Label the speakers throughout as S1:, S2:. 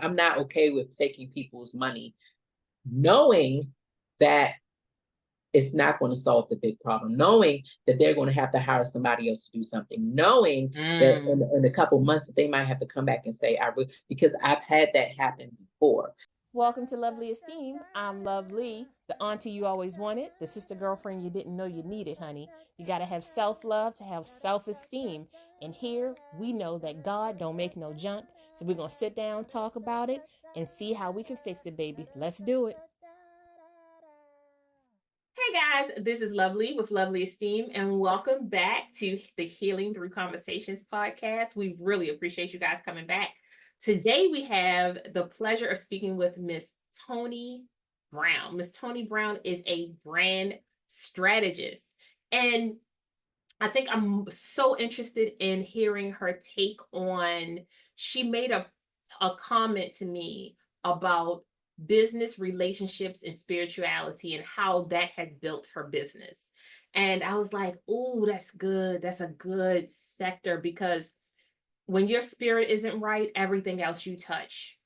S1: I'm not okay with taking people's money, knowing that it's not going to solve the big problem, knowing that they're going to have to hire somebody else to do something, knowing that in a couple months that they might have to come back and say, because I've had that happen before.
S2: Welcome to LoveliEsteem. I'm Lovely, the auntie you always wanted, the sister girlfriend you didn't know you needed, honey. You gotta have self-love to have self-esteem. And here we know that God don't make no junk. So we're gonna sit down, talk about it, and see how we can fix it, baby. Let's do it. Hey guys, this is Lovely with LoveliEsteem, and welcome back to the Healing Through Conversations podcast. We really appreciate you guys coming back. Today we have the pleasure of speaking with Miss Toni Brown. Miss Toni Brown is a brand strategist, and I think I'm so interested in hearing her take on. She made a comment to me about business relationships and spirituality and how that has built her business. And I was like, oh, that's good. That's a good sector, because when your spirit isn't right, everything else you touch,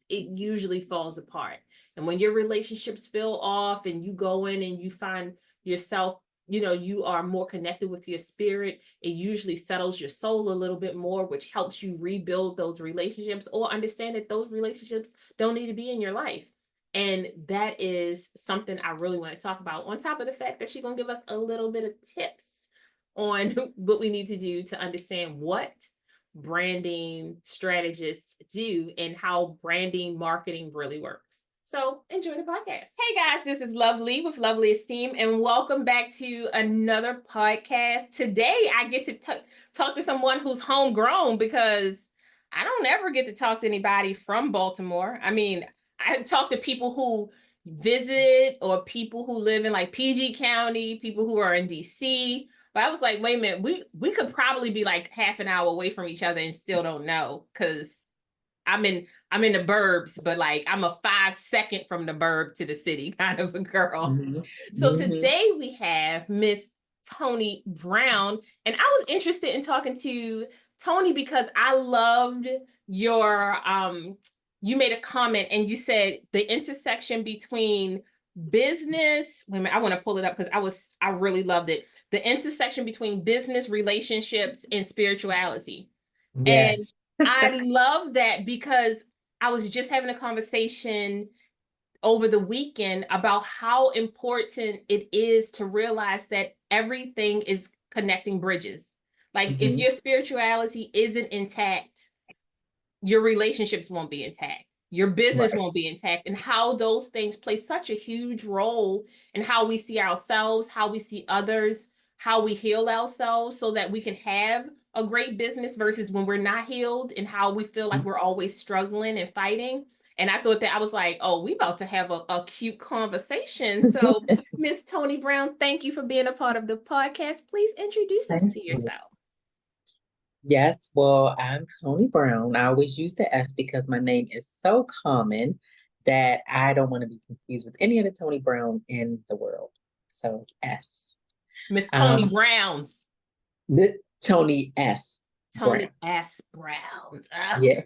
S2: it usually falls apart. And when your relationships feel off and you go in and you find yourself, you are more connected with your spirit, it usually settles your soul a little bit more, which helps you rebuild those relationships or understand that those relationships don't need to be in your life. And that is something I really want to talk about, on top of the fact that she's going to give us a little bit of tips on what we need to do to understand what branding strategists do and how branding marketing really works. So enjoy the podcast. Hey guys, this is Lovely with LoveliEsteem, and welcome back to another podcast. Today I get to talk to someone who's homegrown, because I don't ever get to talk to anybody from Baltimore. I mean, I talk to people who visit or people who live in like PG County, people who are in DC. But I was like, wait a minute, we could probably be like half an hour away from each other and still don't know, because I'm in the burbs, but like I'm a 5 second from the burb to the city kind of a girl. Mm-hmm. So today we have Miss Toni Brown, and I was interested in talking to Toni because I loved your you made a comment and you said the intersection between business. Wait a minute, I want to pull it up because I really loved it. The intersection between business, relationships, and spirituality. Yes. And I love that, because I was just having a conversation over the weekend about how important it is to realize that everything is connecting bridges. Like if your spirituality isn't intact, your relationships won't be intact. Your business won't be intact, and how those things play such a huge role in how we see ourselves, how we see others, how we heal ourselves so that we can have a great business, versus when we're not healed and how we feel like we're always struggling and fighting. And I thought that, I was like, oh, we about to have a cute conversation. So Miss Toni Brown, thank you for being a part of the podcast. Please introduce us to yourself.
S1: Yes, well, I'm Toni Brown. I always use the S because my name is so common that I don't want to be confused with any other Toni Brown in the world. So it's S.
S2: Miss Toni Brown's.
S1: Toni S.
S2: Toni S. Brown.
S1: Yeah.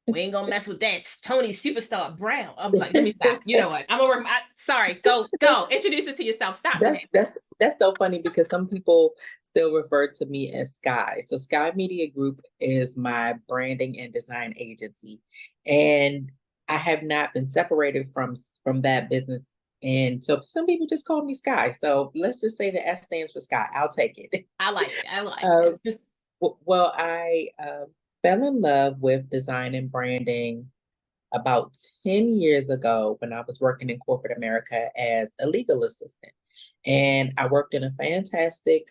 S2: We ain't gonna mess with that. It's Toni Superstar Brown. I'm like, let me stop. You know what? I'm over. Sorry. Go. Introduce it to yourself. Stop.
S1: That's so funny, because some people still refer to me as Skye. So Skye Media Group is my branding and design agency, and I have not been separated from that business. And so some people just call me Skye. So let's just say the S stands for Skye. I'll take it.
S2: I like it.
S1: Well, I fell in love with design and branding about 10 years ago when I was working in corporate America as a legal assistant. And I worked in a fantastic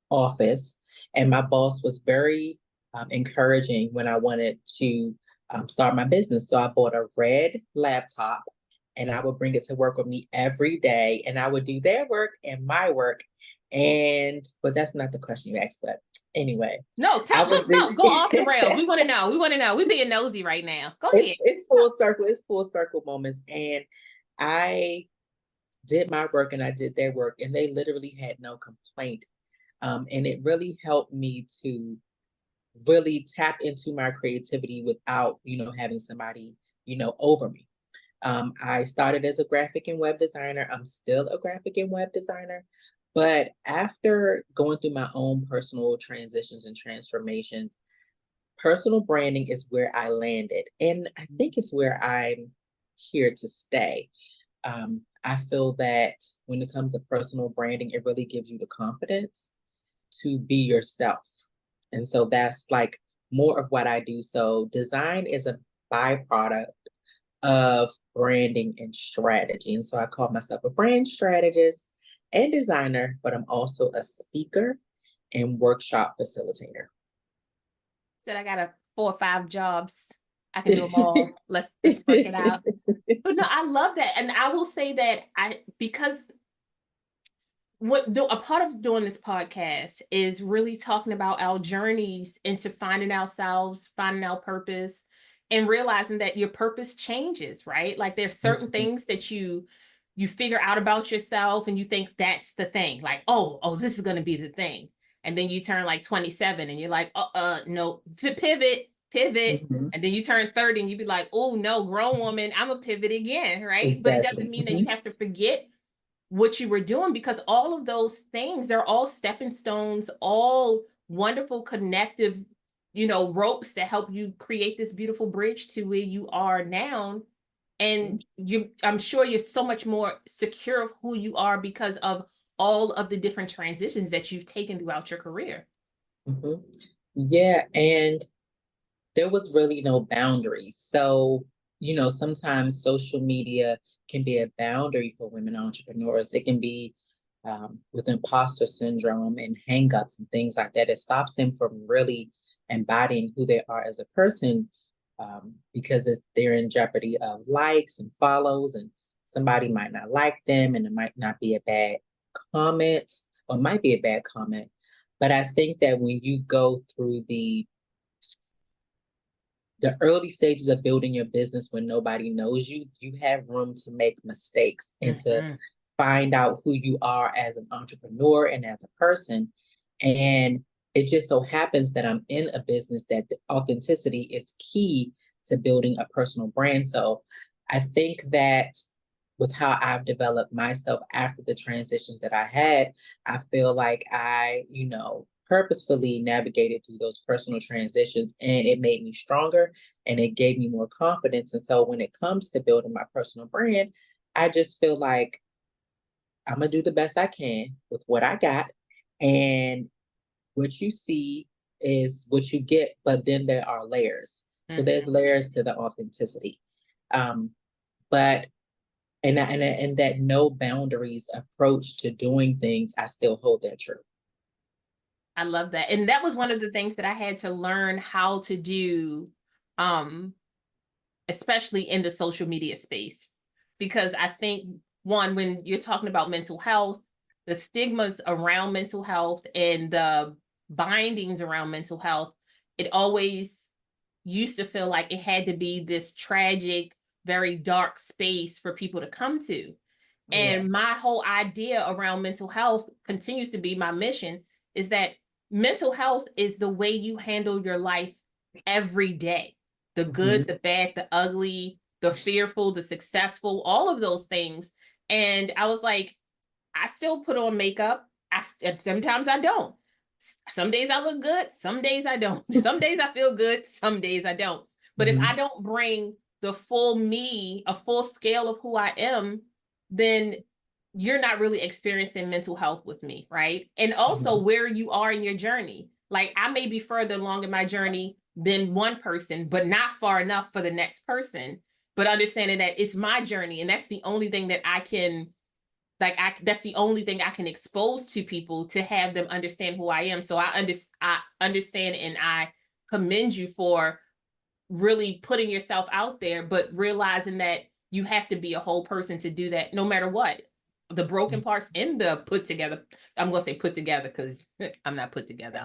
S1: office, and my boss was very encouraging when I wanted to start my business. So I bought a red laptop, and I would bring it to work with me every day, and I would do their work and my work. But that's not the question you asked. But anyway,
S2: no, go off the rails. We want to know. We're being nosy right now. Go ahead.
S1: It's full circle. It's full circle moments, and I did my work and I did their work, and they literally had no complaint. And it really helped me to really tap into my creativity without, having somebody, over me. I started as a graphic and web designer. I'm still a graphic and web designer. But after going through my own personal transitions and transformations, personal branding is where I landed. And I think it's where I'm here to stay. I feel that when it comes to personal branding, it really gives you the confidence to be yourself. And so that's like more of what I do. So design is a byproduct of branding and strategy. And so I call myself a brand strategist and designer, but I'm also a speaker and workshop facilitator.
S2: Said I got 4 or 5 jobs. I can do them all. Let's work it out. But no, I love that. And I will say that because a part of doing this podcast is really talking about our journeys into finding ourselves, finding our purpose, and realizing that your purpose changes, right? Like there's certain things that you figure out about yourself and you think that's the thing. Like, oh, this is going to be the thing. And then you turn like 27 and you're like, no, pivot.
S1: Mm-hmm.
S2: And then you turn 30 and you be like, oh no, grown woman, I'm a pivot again, right?
S1: Exactly.
S2: But it doesn't mean that you have to forget what you were doing, because all of those things are all stepping stones, all wonderful connective, ropes that help you create this beautiful bridge to where you are now. And I'm sure you're so much more secure of who you are because of all of the different transitions that you've taken throughout your career.
S1: Mm-hmm. Yeah, and there was really no boundaries. So, sometimes social media can be a boundary for women entrepreneurs. It can be with imposter syndrome and hangups and things like that. It stops them from really embodying who they are as a person, because they're in jeopardy of likes and follows, and somebody might not like them, and it might not be a bad comment, or it might be a bad comment. But I think that when you go through the early stages of building your business when nobody knows you, you have room to make mistakes and to find out who you are as an entrepreneur and as a person. And it just so happens that I'm in a business that the authenticity is key to building a personal brand. So I think that with how I've developed myself after the transitions that I had, I feel like I, purposefully navigated through those personal transitions, and it made me stronger and it gave me more confidence. And so when it comes to building my personal brand, I just feel like I'm going to do the best I can with what I got. And what you see is what you get, but then there are layers. So there's layers to the authenticity. But and that no boundaries approach to doing things, I still hold that true.
S2: I love that. And that was one of the things that I had to learn how to do, especially in the social media space. Because I think, one, when you're talking about mental health, the stigmas around mental health and the bindings around mental health, it always used to feel like it had to be this tragic, very dark space for people to come to. And my whole idea around mental health continues to be my mission, is that mental health is the way you handle your life every day. The good, the bad, the ugly, the fearful, the successful, all of those things. And I was like, I still put on makeup. Sometimes I don't. Some days I look good. Some days I don't. Some days I feel good. Some days I don't. But if I don't bring the full me, a full scale of who I am, then you're not really experiencing mental health with me, right? And also where you are in your journey. Like I may be further along in my journey than one person, but not far enough for the next person. But understanding that it's my journey, and that's the only thing that I can, that's the only thing I can expose to people to have them understand who I am. So I understand and I commend you for really putting yourself out there, but realizing that you have to be a whole person to do that, no matter what. The broken parts and the put together. I'm going to say put together because I'm not put together.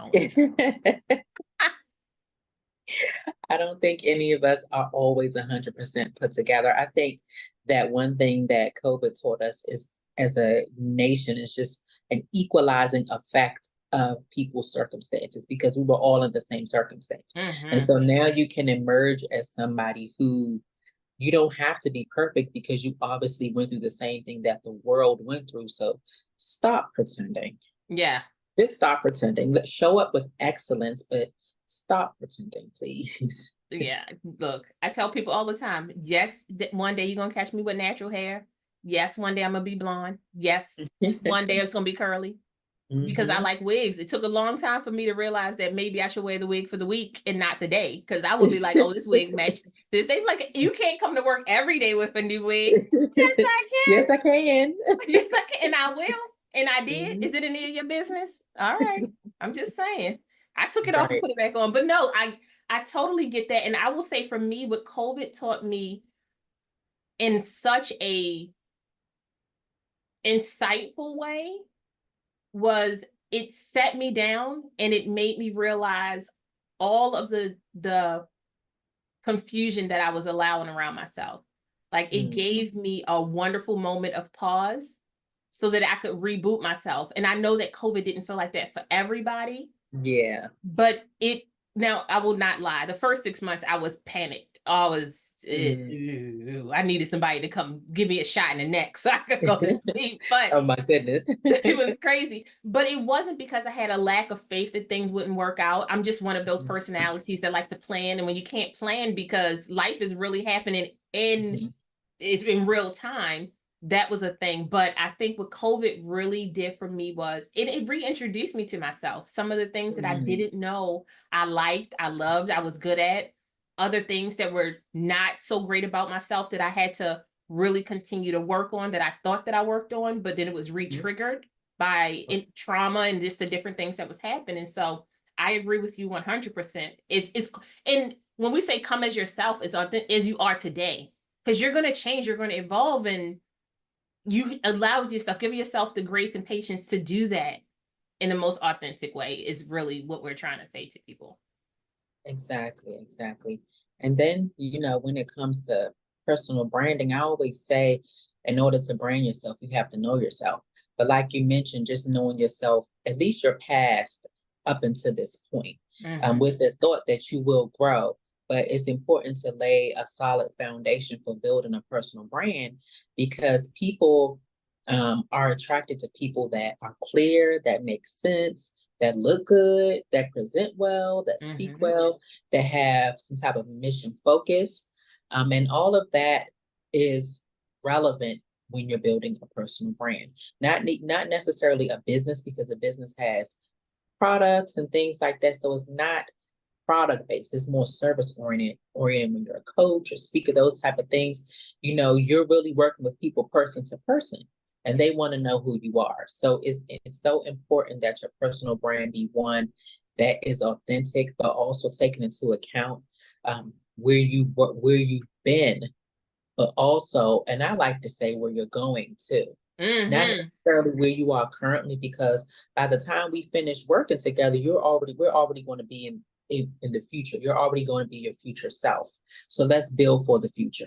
S1: I don't think any of us are always 100% put together. I think that one thing that COVID taught us is, as a nation, is just an equalizing effect of people's circumstances because we were all in the same circumstance. And
S2: Mm-hmm.
S1: so now you can emerge as somebody who you don't have to be perfect because you obviously went through the same thing that the world went through. So stop pretending.
S2: Yeah.
S1: Just stop pretending. Let's show up with excellence, but stop pretending, please.
S2: Yeah. Look, I tell people all the time, yes, one day you're going to catch me with natural hair. Yes, one day I'm going to be blonde. Yes, one day it's going to be curly. Because I
S1: Mhm.
S2: like wigs. It took a long time for me to realize that maybe I should wear the wig for the week and not the day. Because I would be like, oh, this wig matched this day. Like, you can't come to work every day with a new wig. Yes, I
S1: Yes, I can.
S2: can. Yes, I can. And I will. And I did.
S1: Mhm.
S2: Is it any of your business? All right. I'm just saying. I took it off and
S1: Right.
S2: put it back on. But no, I totally get that. And I will say for me, what COVID taught me in such a insightful way was it set me down and it made me realize all of the confusion that I was allowing around myself. Like it
S1: Mhm.
S2: gave me a wonderful moment of pause so that I could reboot myself. And I know that COVID didn't feel like that for everybody,
S1: Yeah.
S2: but now I will not lie. The first 6 months I was panicked. I needed somebody to come give me a shot in the neck so I could go to sleep. But
S1: Oh my goodness.
S2: it was crazy. But it wasn't because I had a lack of faith that things wouldn't work out. I'm just one of those personalities that like to plan. And when you can't plan because life is really happening
S1: Mhm.
S2: it's in real time, that was a thing. But I think what COVID really did for me was it reintroduced me to myself. Some of the things that I
S1: Mhm.
S2: didn't know I liked, I loved, I was good at. Other things that were not so great about myself that I had to really continue to work on that I thought that I worked on, but then it was
S1: Mhm.
S2: re-triggered by trauma and just the different things that was happening. So I agree with you 100%. It's and when we say come as yourself, as you are today, because you're going to change, you're going to evolve, and you allow yourself, give yourself the grace and patience to do that in the most authentic way is really what we're trying to say to people.
S1: Exactly, exactly. And then, when it comes to personal branding, I always say, in order to brand yourself, you have to know yourself. But like you mentioned, just knowing yourself, at least your past up until this point,
S2: Mm-hmm.
S1: with the thought that you will grow. But it's important to lay a solid foundation for building a personal brand because people are attracted to people that are clear, that make sense, that look good, that present well, that speak
S2: Mm-hmm.
S1: well, that have some type of mission focus. And all of that is relevant when you're building a personal brand. Not necessarily a business because a business has products and things like that. So it's not product based. It's more service oriented when you're a coach or speaker, those type of things. You're really working with people person to person and they want to know who you are. So it's so important that your personal brand be one that is authentic, but also taking into account where you've been, but also, and I like to say where you're going to. Not
S2: Mm-hmm.
S1: necessarily where you are currently, because by the time we finish working together, we're already going to be in the future. You're already going to be your future self. So let's build for the future.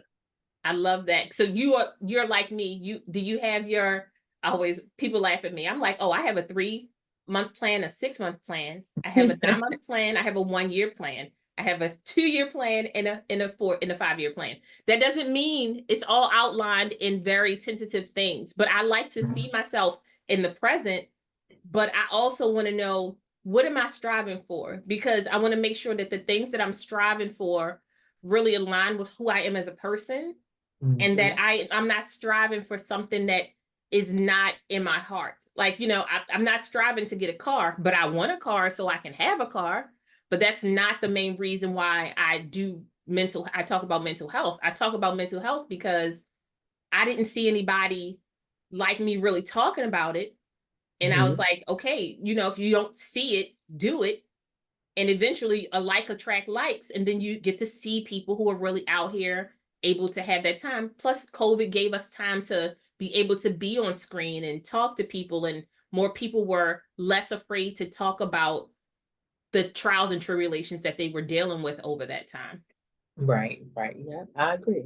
S2: I love that. So you're like me. Do you have your always people laugh at me. I'm like, oh, I have a 3-month plan, a 6-month plan. I have a 9-month plan. I have a 1-year plan. I have a 2-year plan and a 5-year plan. That doesn't mean it's all outlined in very tentative things, but I like to see myself in the present. But I also want to know, what am I striving for? Because I want to make sure that the things that I'm striving for really align with who I am as a person, and that
S1: Mhm.
S2: I'm not striving for something that is not in my heart. Like, I'm not striving to get a car, but I want a car so I can have a car. But that's not the main reason why I talk about mental health. I talk about mental health because I didn't see anybody like me really talking about it. And I was
S1: Mhm.
S2: like, okay, if you don't see it, do it. And eventually a like attract likes, and then you get to see people who are really out here able to have that time. Plus COVID gave us time to be able to be on screen and talk to people, and more people were less afraid to talk about the trials and tribulations that they were dealing with over that time.
S1: Right, right. Yeah, I agree.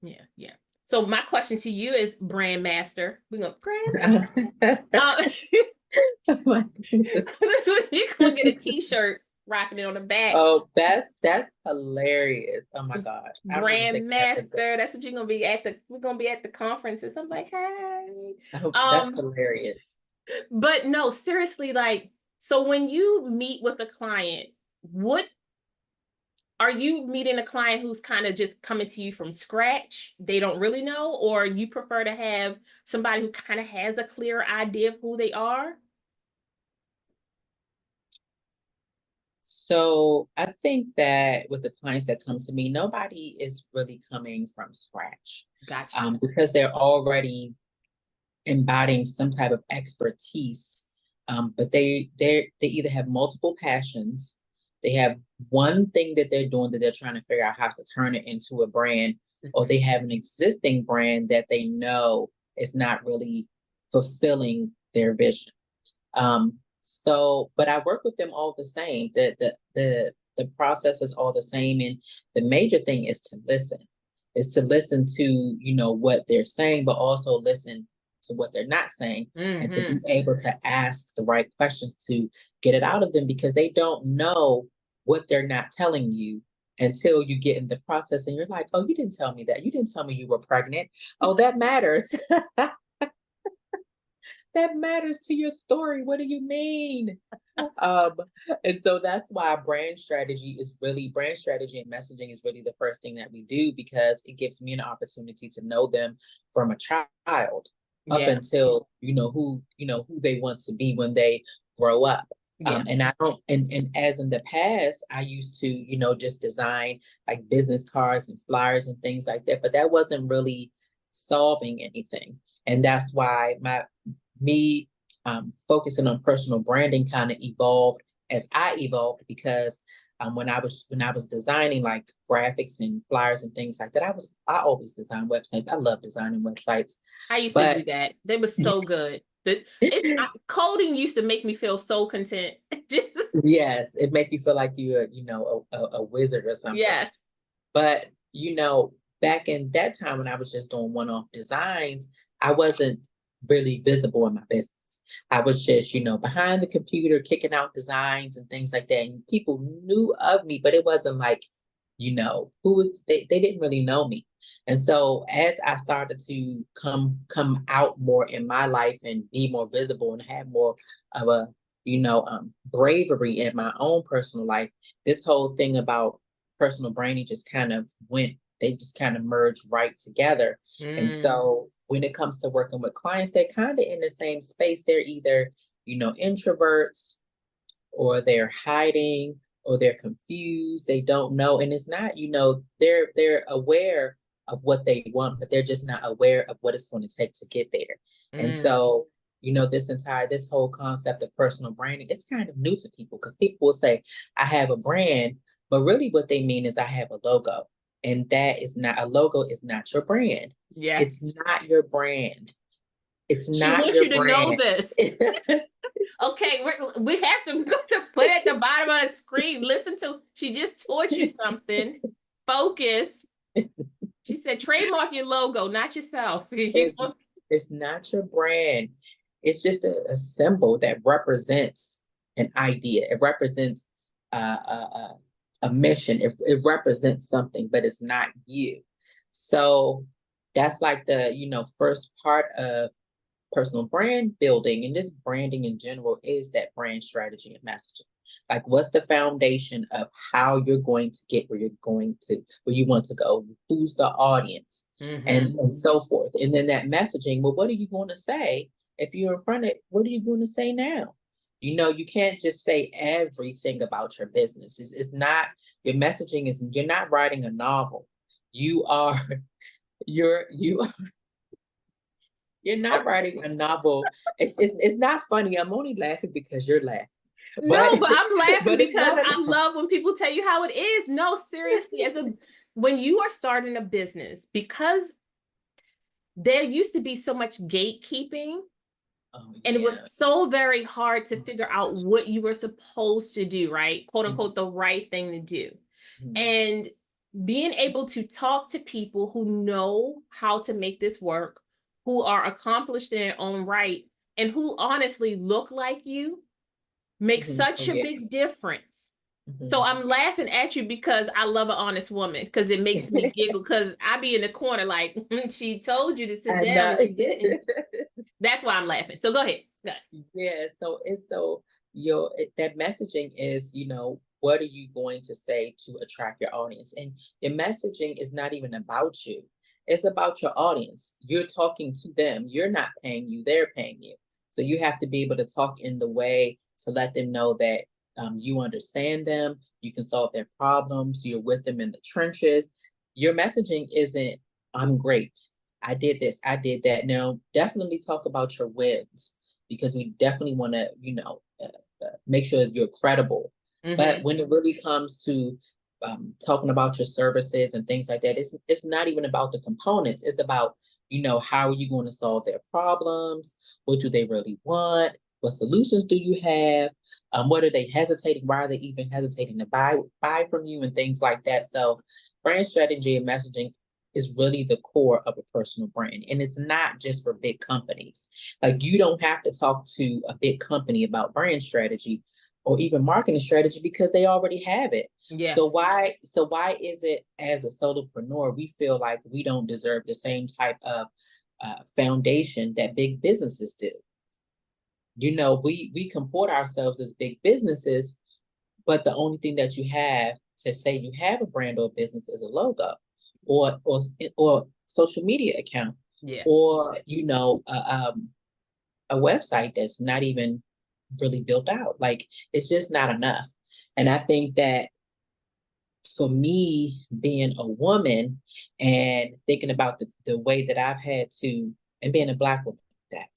S2: Yeah, yeah. So my question to you is, brand master, we're gonna brand master.
S1: Oh my goodness.
S2: That's what you're gonna get a t-shirt rocking it on the back.
S1: Oh, that's hilarious. Oh my gosh. I really think that's a good.
S2: Grandmaster. That's what you're gonna be at we're gonna be at the conferences. I'm like, hey.
S1: Oh, that's hilarious.
S2: But no, seriously, like, so when you meet with a client, what are you meeting a client who's kind of just coming to you from scratch? They don't really know, or you prefer to have somebody who kind of has a clear idea of who they are?
S1: So I think that with the clients that come to me, nobody is really coming from scratch,
S2: Gotcha.
S1: because they're already embodying some type of expertise. But they either have multiple passions, they have one thing that they're doing that they're trying to figure out how to turn it into a brand, or they have an existing brand that they know is not really fulfilling their vision. But I work with them all the same. The process is all the same, and the major thing is to listen to, what they're saying, but also listen to what they're not saying, and to be able to ask the right questions to get it out of them, because they don't know what they're not telling you until you get in the process and you're like, oh, you didn't tell me that. You didn't tell me you were pregnant. Oh, that matters. That matters to your story. What do you mean? Um, and so that's why brand strategy and messaging is really the first thing that we do, because it gives me an opportunity to know them from a child up
S2: Yeah.
S1: until who they want to be when they grow up.
S2: Yeah.
S1: And I don't and as in the past, I used to, just design like business cards and flyers and things like that, but that wasn't really solving anything. And that's why me focusing on personal branding kind of evolved as I evolved, because when I was designing like graphics and flyers and things like that, I always design websites. I love designing websites,
S2: I used to do
S1: but
S2: that. They were so good. Coding used to make me feel so content. Just
S1: yes, it makes you feel like you're a wizard or something.
S2: yes.
S1: But back in that time when I was just doing one-off designs, I wasn't really visible in my business. I was just, behind the computer, kicking out designs and things like that. And people knew of me, but it wasn't like, they didn't really know me. And so as I started to come out more in my life and be more visible and have more of a, bravery in my own personal life, this whole thing about personal branding they just kind of merge right together. And so when it comes to working with clients, they're kind of in the same space. They're either, introverts, or they're hiding, or they're confused. They don't know. And it's not, they're aware of what they want, but they're just not aware of what it's going to take to get there. And so, this whole concept of personal branding, it's kind of new to people, because people will say, I have a brand, but really what they mean is I have a logo. And a logo is not your brand.
S2: Yeah.
S1: It's not your brand. It's
S2: She
S1: not
S2: wants
S1: your
S2: you to know
S1: brand.
S2: this. Okay, we have to put it at the bottom of the screen. Listen to, she just taught you something. Focus. She said, trademark your logo, not yourself.
S1: It's not your brand. It's just a symbol that represents an idea. It represents a mission. It represents something, but it's not you. So that's like the, first part of personal brand building, and this branding in general is that brand strategy and messaging. Like, what's the foundation of how you're going to get where you want to go? Who's the audience, and so forth. And then that messaging. Well, what are you going to say if you're in front of? What are you going to say now? You can't just say everything about your business. It's not your messaging. You're not writing a novel. You are. You You're not writing a novel. It's not funny. I'm only laughing because you're laughing.
S2: No, but I'm laughing
S1: but
S2: because I love when people tell you how it is. No, seriously, when you are starting a business, because there used to be so much gatekeeping, and it was so very hard to figure out what you were supposed to do, right? Quote unquote, the right thing to do. And being able to talk to people who know how to make this work, who are accomplished in their own right, and who honestly look like you makes
S1: Oh,
S2: such a
S1: yeah.
S2: big difference. So
S1: Mhm.
S2: I'm laughing at you because I love an honest woman, because it makes me giggle, because I be in the corner like, she told you to sit
S1: I
S2: down
S1: know.
S2: and you didn't. That's why I'm laughing. So go ahead. Go ahead.
S1: Yeah, so it's so that messaging is, what are you going to say to attract your audience? And your messaging is not even about you. It's about your audience. You're talking to them. You're not paying you, they're paying you. So you have to be able to talk in the way to let them know that you understand them, you can solve their problems, you're with them in the trenches. Your messaging isn't, I'm great. I did this, I did that. Now, definitely talk about your wins because we definitely want to, make sure you're credible. But
S2: Mm-hmm.
S1: when it really comes to talking about your services and things like that, it's not even about the components. It's about, how are you going to solve their problems? What do they really want? What solutions do you have? What are they hesitating? Why are they even hesitating to buy from you and things like that? So, brand strategy and messaging is really the core of a personal brand, and it's not just for big companies. Like you don't have to talk to a big company about brand strategy or even marketing strategy because they already have it.
S2: Yeah.
S1: So why is it as a solopreneur we feel like we don't deserve the same type of foundation that big businesses do? We comport ourselves as big businesses, but the only thing that you have to say you have a brand or business is a logo or social media account
S2: Yeah.
S1: or a website that's not even really built out. Like it's just not enough. And I think that for me, being a woman and thinking about the way that I've had to, and being a Black woman, that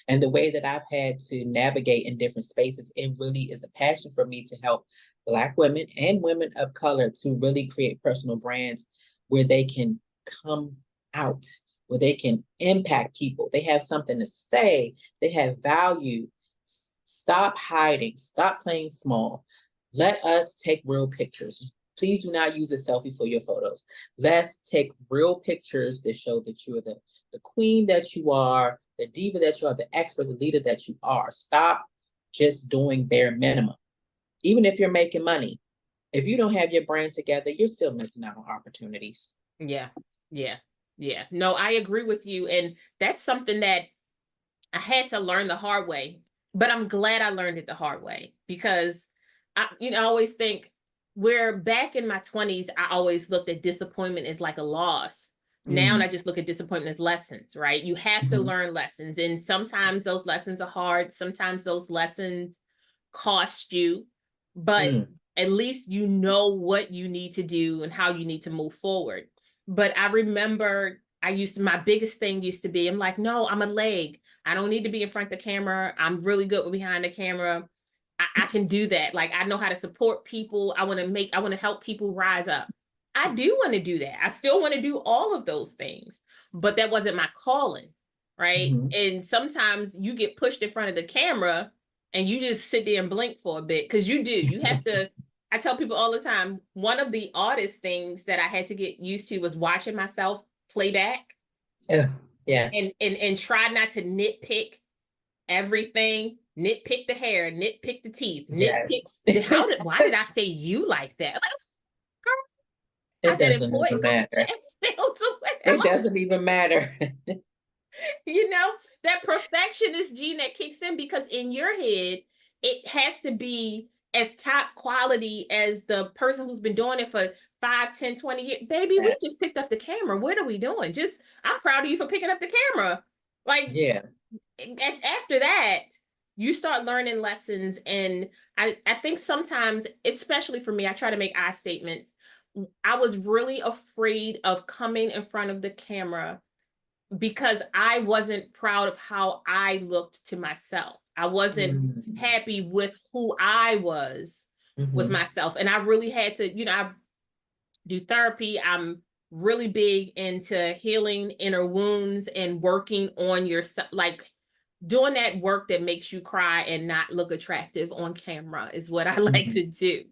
S1: and the way that I've had to navigate in different spaces, it really is a passion for me to help Black women and women of color to really create personal brands where they can come out, where they can impact people. They have something to say, they have value. Stop hiding, stop playing small. Let us take real pictures. Please do not use a selfie for your photos. Let's take real pictures that show that you are the queen that you are, the diva that you are, the expert, the leader that you are. Stop just doing bare minimum. Even if you're making money, if you don't have your brand together, you're still missing out on opportunities.
S2: Yeah. Yeah. Yeah. No, I agree with you. And that's something that I had to learn the hard way, but I'm glad I learned it the hard way, because I always think, where back in my 20s, I always looked at disappointment as like a loss. Now
S1: Mm,
S2: I just look at disappointment as lessons, right? You have to
S1: mhm,
S2: learn lessons. And sometimes those lessons are hard. Sometimes those lessons cost you, but
S1: mm,
S2: at least you know what you need to do and how you need to move forward. But I remember my biggest thing used to be, I'm like, no, I'm a leg. I don't need to be in front of the camera. I'm really good with behind the camera. I can do that. Like, I know how to support people. I want to help people rise up. I do want to do that. I still want to do all of those things, but that wasn't my calling. Right.
S1: mhm.
S2: And sometimes you get pushed in front of the camera and you just sit there and blink for a bit, because you have to. I tell people all the time, one of the oddest things that I had to get used to was watching myself play back,
S1: Yeah, yeah,
S2: and try not to nitpick everything, nitpick the hair, nitpick the teeth,
S1: yes.
S2: nitpick why did I say you like that? Like, girl, I
S1: It
S2: got
S1: doesn't even
S2: important
S1: matter.
S2: pastel to wear.
S1: It doesn't even matter.
S2: You know, that perfectionist gene that kicks in, because in your head, it has to be as top quality as the person who's been doing it for 5, 10, 20 years. Baby, we
S1: Yeah,
S2: just picked up the camera. What are we doing? Just, I'm proud of you for picking up the camera. Like,
S1: yeah.
S2: after that, you start learning lessons. And I think sometimes, especially for me, I try to make I statements. I was really afraid of coming in front of the camera because I wasn't proud of how I looked to myself. I wasn't
S1: Mm,
S2: happy with who I was with
S1: mhm,
S2: myself. And I really had to, I do therapy. I'm really big into healing inner wounds and working on yourself, like doing that work that makes you cry and not look attractive on camera is what I like
S1: mhm,
S2: to do.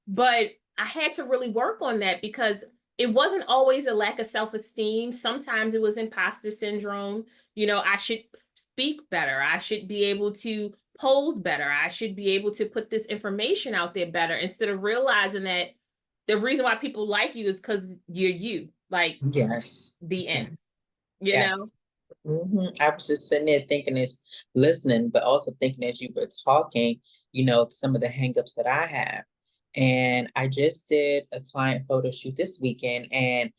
S2: But I had to really work on that, because it wasn't always a lack of self-esteem. Sometimes it was imposter syndrome. I should, speak better. I should be able to pose better. I should be able to put this information out there better, instead of realizing that the reason why people like you is because you're you. Like,
S1: Yes.
S2: the end,
S1: Yes. I was just sitting there thinking, listening, but also thinking as you were talking, some of the hangups that I have. And I just did a client photo shoot this weekend, and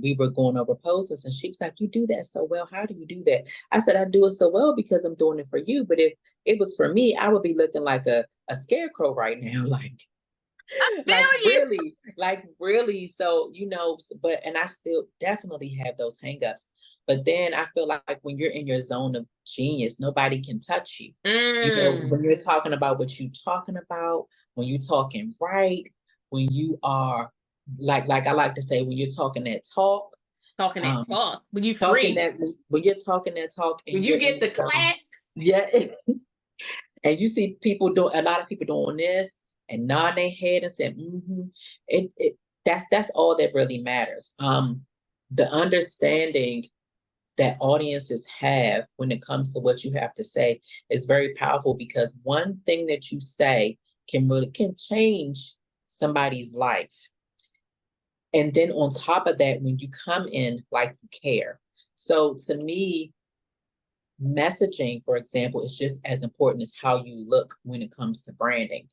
S1: we were going over poses, and she was like, "You do that so well. How do you do that?" I said, "I do it so well because I'm doing it for you. But if it was for me, I would be looking like a scarecrow right now, like really. So, but, and I still definitely have those hangups. But then I feel like when you're in your zone of genius, nobody can touch you. When you're talking about what you're talking about, when you're talking right, when you are like I like to say, when you're talking that talk,
S2: when you free,
S1: when you're talking that talk, and
S2: when you get the clap,
S1: yeah, and you see a lot of people doing this and nod their head and saying, that's all that really matters. The understanding that audiences have when it comes to what you have to say is very powerful, because one thing that you say can change somebody's life. And then on top of that, when you come in, like, you care. So to me, messaging, for example, is just as important as how you look when it comes to branding.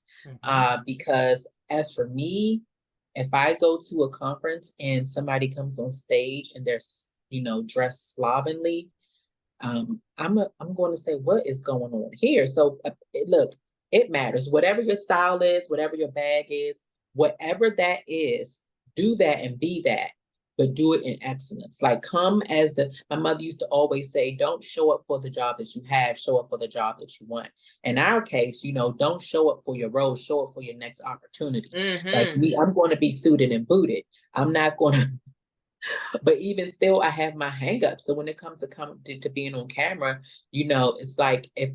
S1: Because as for me, if I go to a conference and somebody comes on stage and they're, dressed slovenly, I'm going to say, what is going on here? So look, it matters. Whatever your style is, whatever your bag is, whatever that is, do that and be that, but do it in excellence. Like, come as my mother used to always say, don't show up for the job that you have, show up for the job that you want. In our case, don't show up for your role, show up for your next opportunity. Like me, I'm going to be suited and booted. I'm not going to, but even still, I have my hangups. So when it comes to being on camera, it's like, if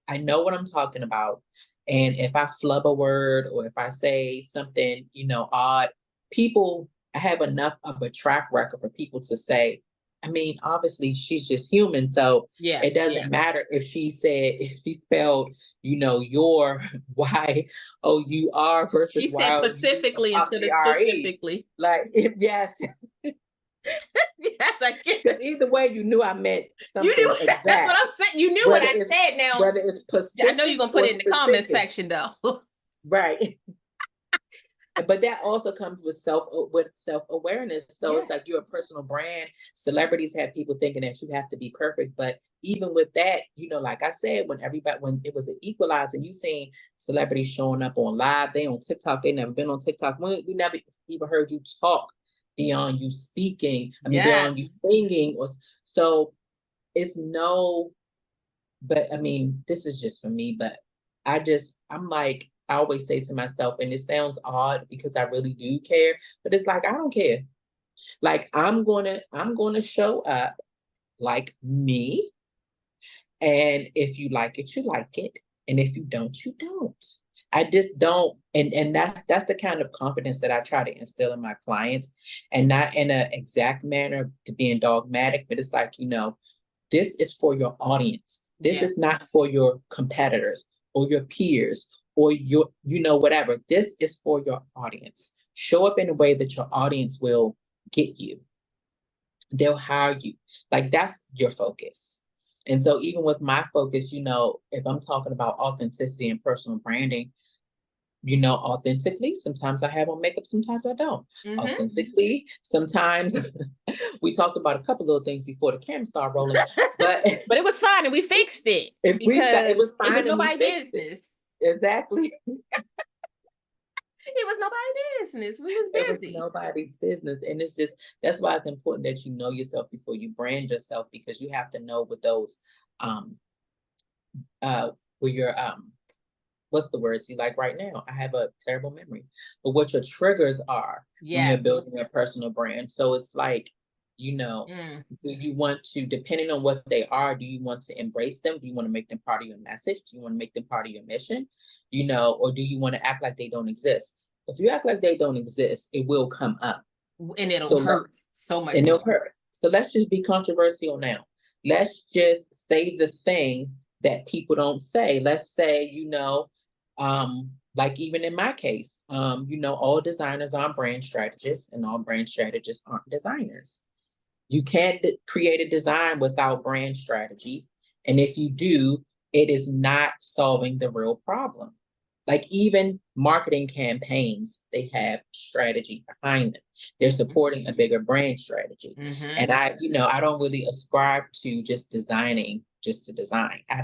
S1: I know what I'm talking about, and if I flub a word or if I say something, odd, I have enough of a track record for people to say, I mean, obviously she's just human. So it doesn't matter if she spelled, your YOUR versus
S2: she said specifically instead of specifically.
S1: Like, yes.
S2: Yes, I get
S1: Because either way, you knew I meant something.
S2: You knew
S1: exact.
S2: That's what I'm saying. You knew what I said. Now,
S1: whether it's Pacific,
S2: I know you're gonna put it in the comment section, though.
S1: Right. But that also comes with self-awareness. So It's like, you're a personal brand. Celebrities have people thinking that you have to be perfect. But even with that, like I said, when it was an equalizer, you seen celebrities showing up on live, they on TikTok, they never been on TikTok. We never even heard you talk beyond you speaking. Beyond you singing. So it's but I mean, this is just for me, but I'm like, I always say to myself, and it sounds odd because I really do care, but it's like, I don't care. Like, I'm gonna show up like me. And if you like it, you like it. And if you don't, you don't. I just don't. And that's the kind of confidence that I try to instill in my clients, and not in an exact manner to being dogmatic, but it's like, this is for your audience. This is not for your competitors or your peers or your, whatever. This is for your audience. Show up in a way that your audience will get you. They'll hire you. Like, that's your focus. And so even with my focus, if I'm talking about authenticity and personal branding, authentically, sometimes I have on makeup, sometimes I don't. Authentically, sometimes we talked about a couple little things before the camera started rolling, but
S2: it was fine and we fixed it.
S1: It was fine.
S2: It was nobody's business.
S1: Exactly.
S2: It was nobody's business. We was busy.
S1: It was nobody's business. And it's just, that's why it's important that you know yourself before you brand yourself, because you have to know what those where your what's the word? See, like right now, I have a terrible memory, but what your triggers are when you're building a personal brand. So it's like, do you want to, depending on what they are, do you want to embrace them? Do you want to make them part of your message? Do you want to make them part of your mission? Or do you want to act like they don't exist? If you act like they don't exist, it will come up.
S2: And it'll hurt so much.
S1: And it'll hurt. So let's just be controversial now. Let's just say the thing that people don't say. Let's say, like even in my case, all designers aren't brand strategists and all brand strategists aren't designers. You can't create a design without brand strategy. And if you do, it is not solving the real problem. Like even marketing campaigns, they have strategy behind them. They're supporting a bigger brand strategy. And I don't really ascribe to just designing just to design. I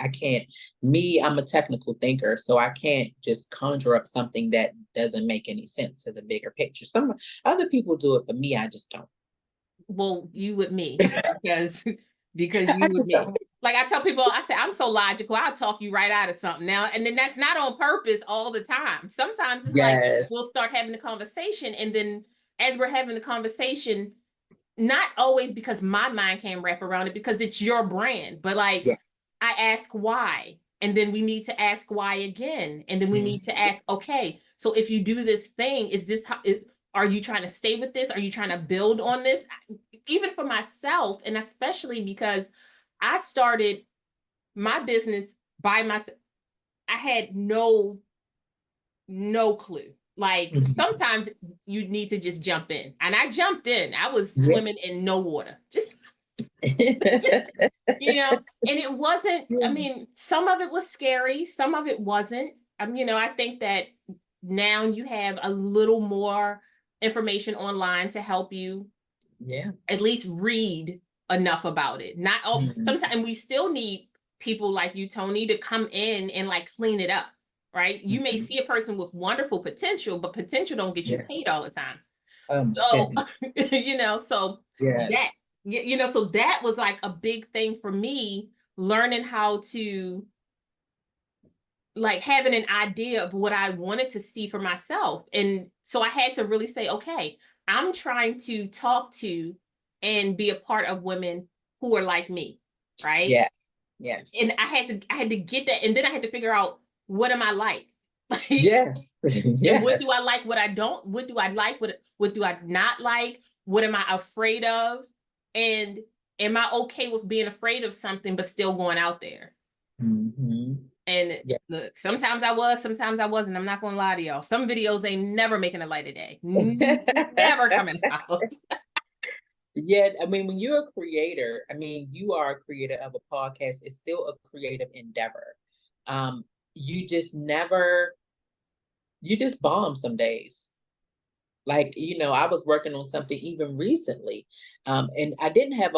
S1: can't, I'm a technical thinker, so I can't just conjure up something that doesn't make any sense to the bigger picture. Some other people do it, but me, I just don't.
S2: Well, you with me, because you with me. Like I tell people, I say, I'm so logical, I'll talk you right out of something now. And then that's not on purpose all the time. Sometimes it's like, we'll start having a conversation. And then as we're having the conversation, not always because my mind can't wrap around it, because it's your brand, but like, I ask why. And then we need to ask why again. And then we need to ask, okay, so if you do this thing, is this how, are you trying to stay with this? Are you trying to build on this? Even for myself, and especially because I started my business by myself. I had no clue. Like sometimes you need to just jump in. And I jumped in. I was swimming in no water. Just and it wasn't, I mean, some of it was scary, some of it wasn't. I think that now you have a little more information online to help you at least read enough about it. Not all, sometimes we still need people like you, Toni, to come in and like clean it up, right? You may see a person with wonderful potential, but potential don't get you paid all the time. So, so that was like a big thing for me, learning how to like having an idea of what I wanted to see for myself. And so I had to really say, okay, I'm trying to talk to and be a part of women who are like me, right?
S1: Yeah. Yes.
S2: And I had to get that, and then I had to figure out, what am I like?
S1: Yes.
S2: And what do I like? What I don't? What do I like? What do I not like? What am I afraid of? And am I okay with being afraid of something but still going out there? And look, sometimes I was, sometimes I wasn't. I'm not gonna lie to y'all. Some videos ain't never making a light of day. Never coming out.
S1: Yeah, I mean, when you're a creator, you are a creator of a podcast. It's still a creative endeavor. You just bomb some days. Like, I was working on something even recently, and I didn't have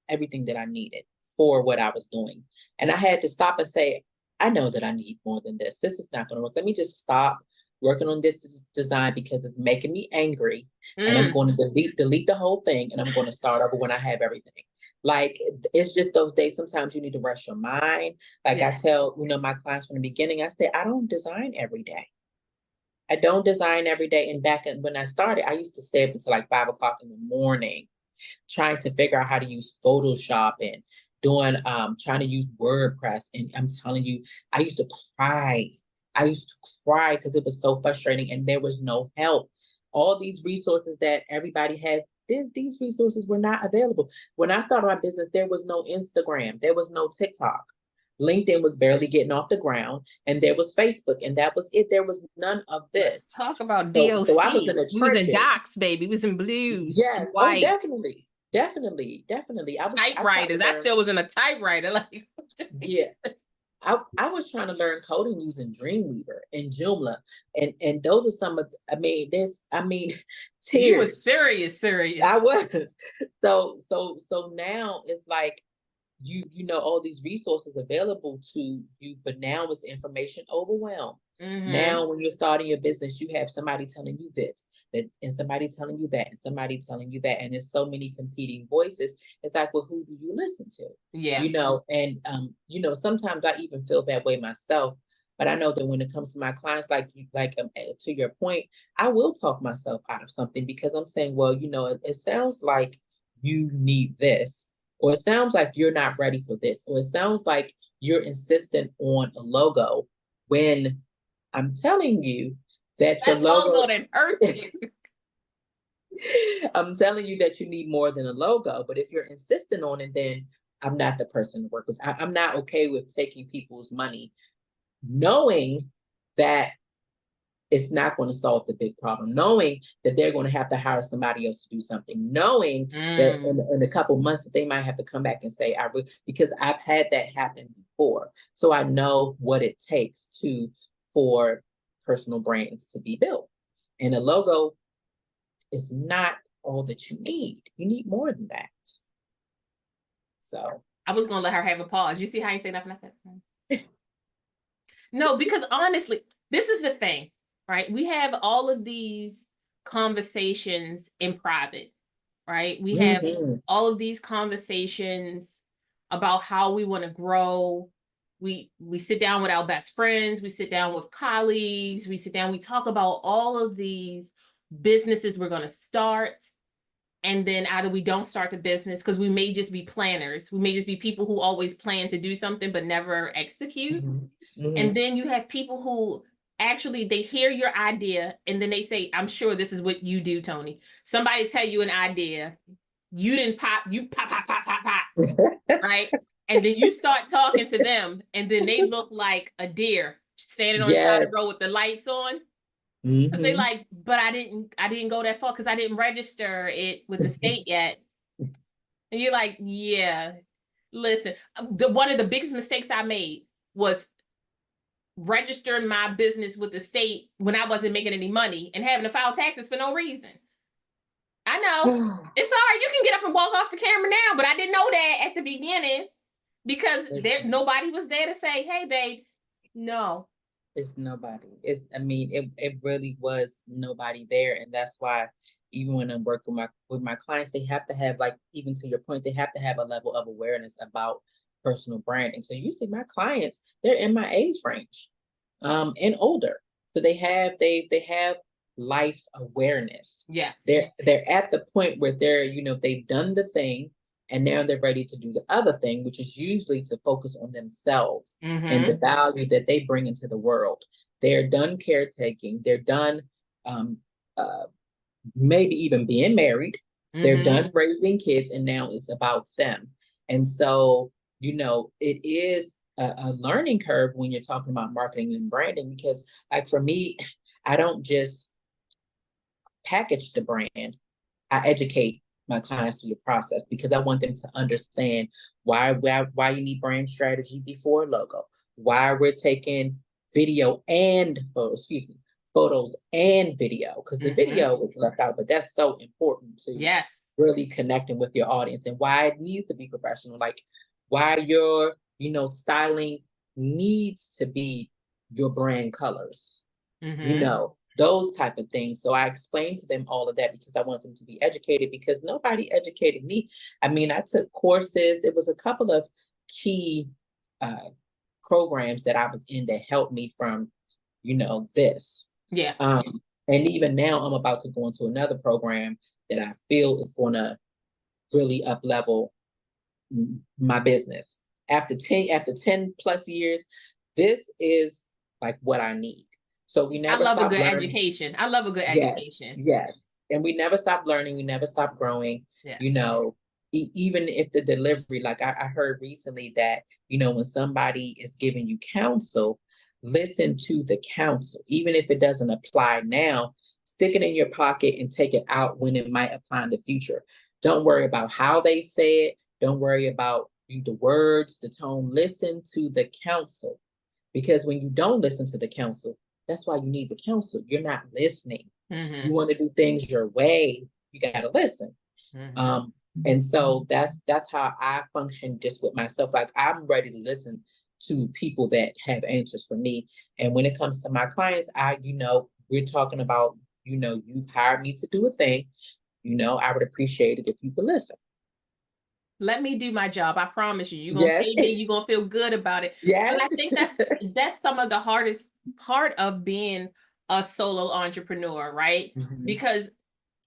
S1: everything that I needed for what I was doing. And I had to stop and say, I know that I need more than this. This is not going to work. Let me just stop working on this design because it's making me angry. And I'm going to delete the whole thing, and I'm going to start over when I have everything. Like, it's just those days. Sometimes you need to rest your mind. Like I tell, my clients from the beginning, I say, I don't design every day. I don't design every day. And when I started, I used to stay up until like 5 o'clock in the morning, trying to figure out how to use Photoshop and trying to use WordPress. And I'm telling you, I used to cry. Because it was so frustrating and there was no help. All these resources that everybody has, these resources were not available. When I started my business, there was no Instagram. There was no TikTok. LinkedIn was barely getting off the ground, and there was Facebook, and that was it. There was none of this.
S2: Let's talk about DOC.
S1: So I was in the
S2: we was in docs, baby. We was in blues.
S1: Yes. Oh, definitely.
S2: Typewriters. I still was in a typewriter. Like,
S1: yeah. I was trying to learn coding using Dreamweaver and Joomla, and those are some of. Tears.
S2: You were serious.
S1: I was. So now it's like all these resources available to you, but now it's information overwhelm. Now when you're starting your business, you have somebody telling you this, and somebody telling you that, and somebody telling you that, and there's so many competing voices. It's like, well, who do you listen to?
S2: Yeah.
S1: And sometimes I even feel that way myself, but I know that when it comes to my clients, to your point, I will talk myself out of something because I'm saying, well, it sounds like you need this, or it sounds like you're not ready for this, or it sounds like you're insistent on a logo when I'm telling you that your logo
S2: didn't hurt you.
S1: I'm telling you that you need more than a logo. But if you're insistent on it, then I'm not the person to work with. I'm not okay with taking people's money, knowing that it's not going to solve the big problem, knowing that they're going to have to hire somebody else to do something, knowing that in a couple months that they might have to come back and say, because I've had that happen before. So I know what it takes for personal brands to be built. And a logo is not all that you need. You need more than that. So
S2: I was going to let her have a pause. You see how you say nothing? I said, no, because honestly, this is the thing, right? We have all of these conversations in private, right? We have all of these conversations about how we want to grow. We sit down with our best friends, we sit down with colleagues, we sit down, we talk about all of these businesses we're going to start. And then either we don't start the business because we may just be planners. We may just be people who always plan to do something but never execute. And then you have people who actually, they hear your idea and then they say, I'm sure this is what you do, Toni. Somebody tell you an idea, you didn't pop, you pop, right? And then you start talking to them and then they look like a deer standing on the side of the road with the lights on. Because they like, but I didn't go that far because I didn't register it with the state yet. And you're like, yeah, listen, one of the biggest mistakes I made was registering my business with the state when I wasn't making any money and having to file taxes for no reason. I know it's all right. You can get up and walk off the camera now, but I didn't know that at the beginning because nobody was there to say, hey, babes, no.
S1: It's nobody. It really was nobody there. And that's why even when I'm working with my clients, they have to have, like, even to your point, they have to have a level of awareness about personal branding. So usually my clients, they're in my age range, and older. So they have life awareness.
S2: Yes.
S1: They're at the point where they've done the thing and now they're ready to do the other thing, which is usually to focus on themselves and the value that they bring into the world. They're done caretaking. They're done maybe even being married. They're done raising kids, and now it's about them. And so, it is a learning curve when you're talking about marketing and branding, because, like, for me, I don't just package the brand. I educate my clients through the process because I want them to understand why you need brand strategy before logo, why we're taking video and photos and video, because the video is left out, but that's so important to really connecting with your audience, and why it needs to be professional, like why your styling needs to be your brand colors, those type of things. So I explained to them all of that because I want them to be educated, because nobody educated me. I mean, I took courses. It was a couple of key programs that I was in that helped me from, this.
S2: Yeah.
S1: And even now I'm about to go into another program that I feel is going to really up level my business. After 10 plus years, this is like what I need. So we never
S2: stop. I love a good
S1: learning.
S2: Education. I love a good education.
S1: Yes. And we never stop learning. We never stop growing. Yes. Even if the delivery, like I heard recently that, when somebody is giving you counsel, listen to the counsel. Even if it doesn't apply now, stick it in your pocket and take it out when it might apply in the future. Don't worry about how they say it. Don't worry about the words, the tone. Listen to the counsel. Because when you don't listen to the counsel, that's why you need the counsel. You're not listening. You want to do things your way. You got to listen. And so that's how I function just with myself. Like, I'm ready to listen to people that have answers for me. And when it comes to my clients, we're talking about, you've hired me to do a thing. I would appreciate it if you could listen.
S2: Let me do my job. I promise you. You're going to pay me. You're going to feel good about it.
S1: Yes.
S2: And I think that's some of the hardest part of being a solo entrepreneur, right? Because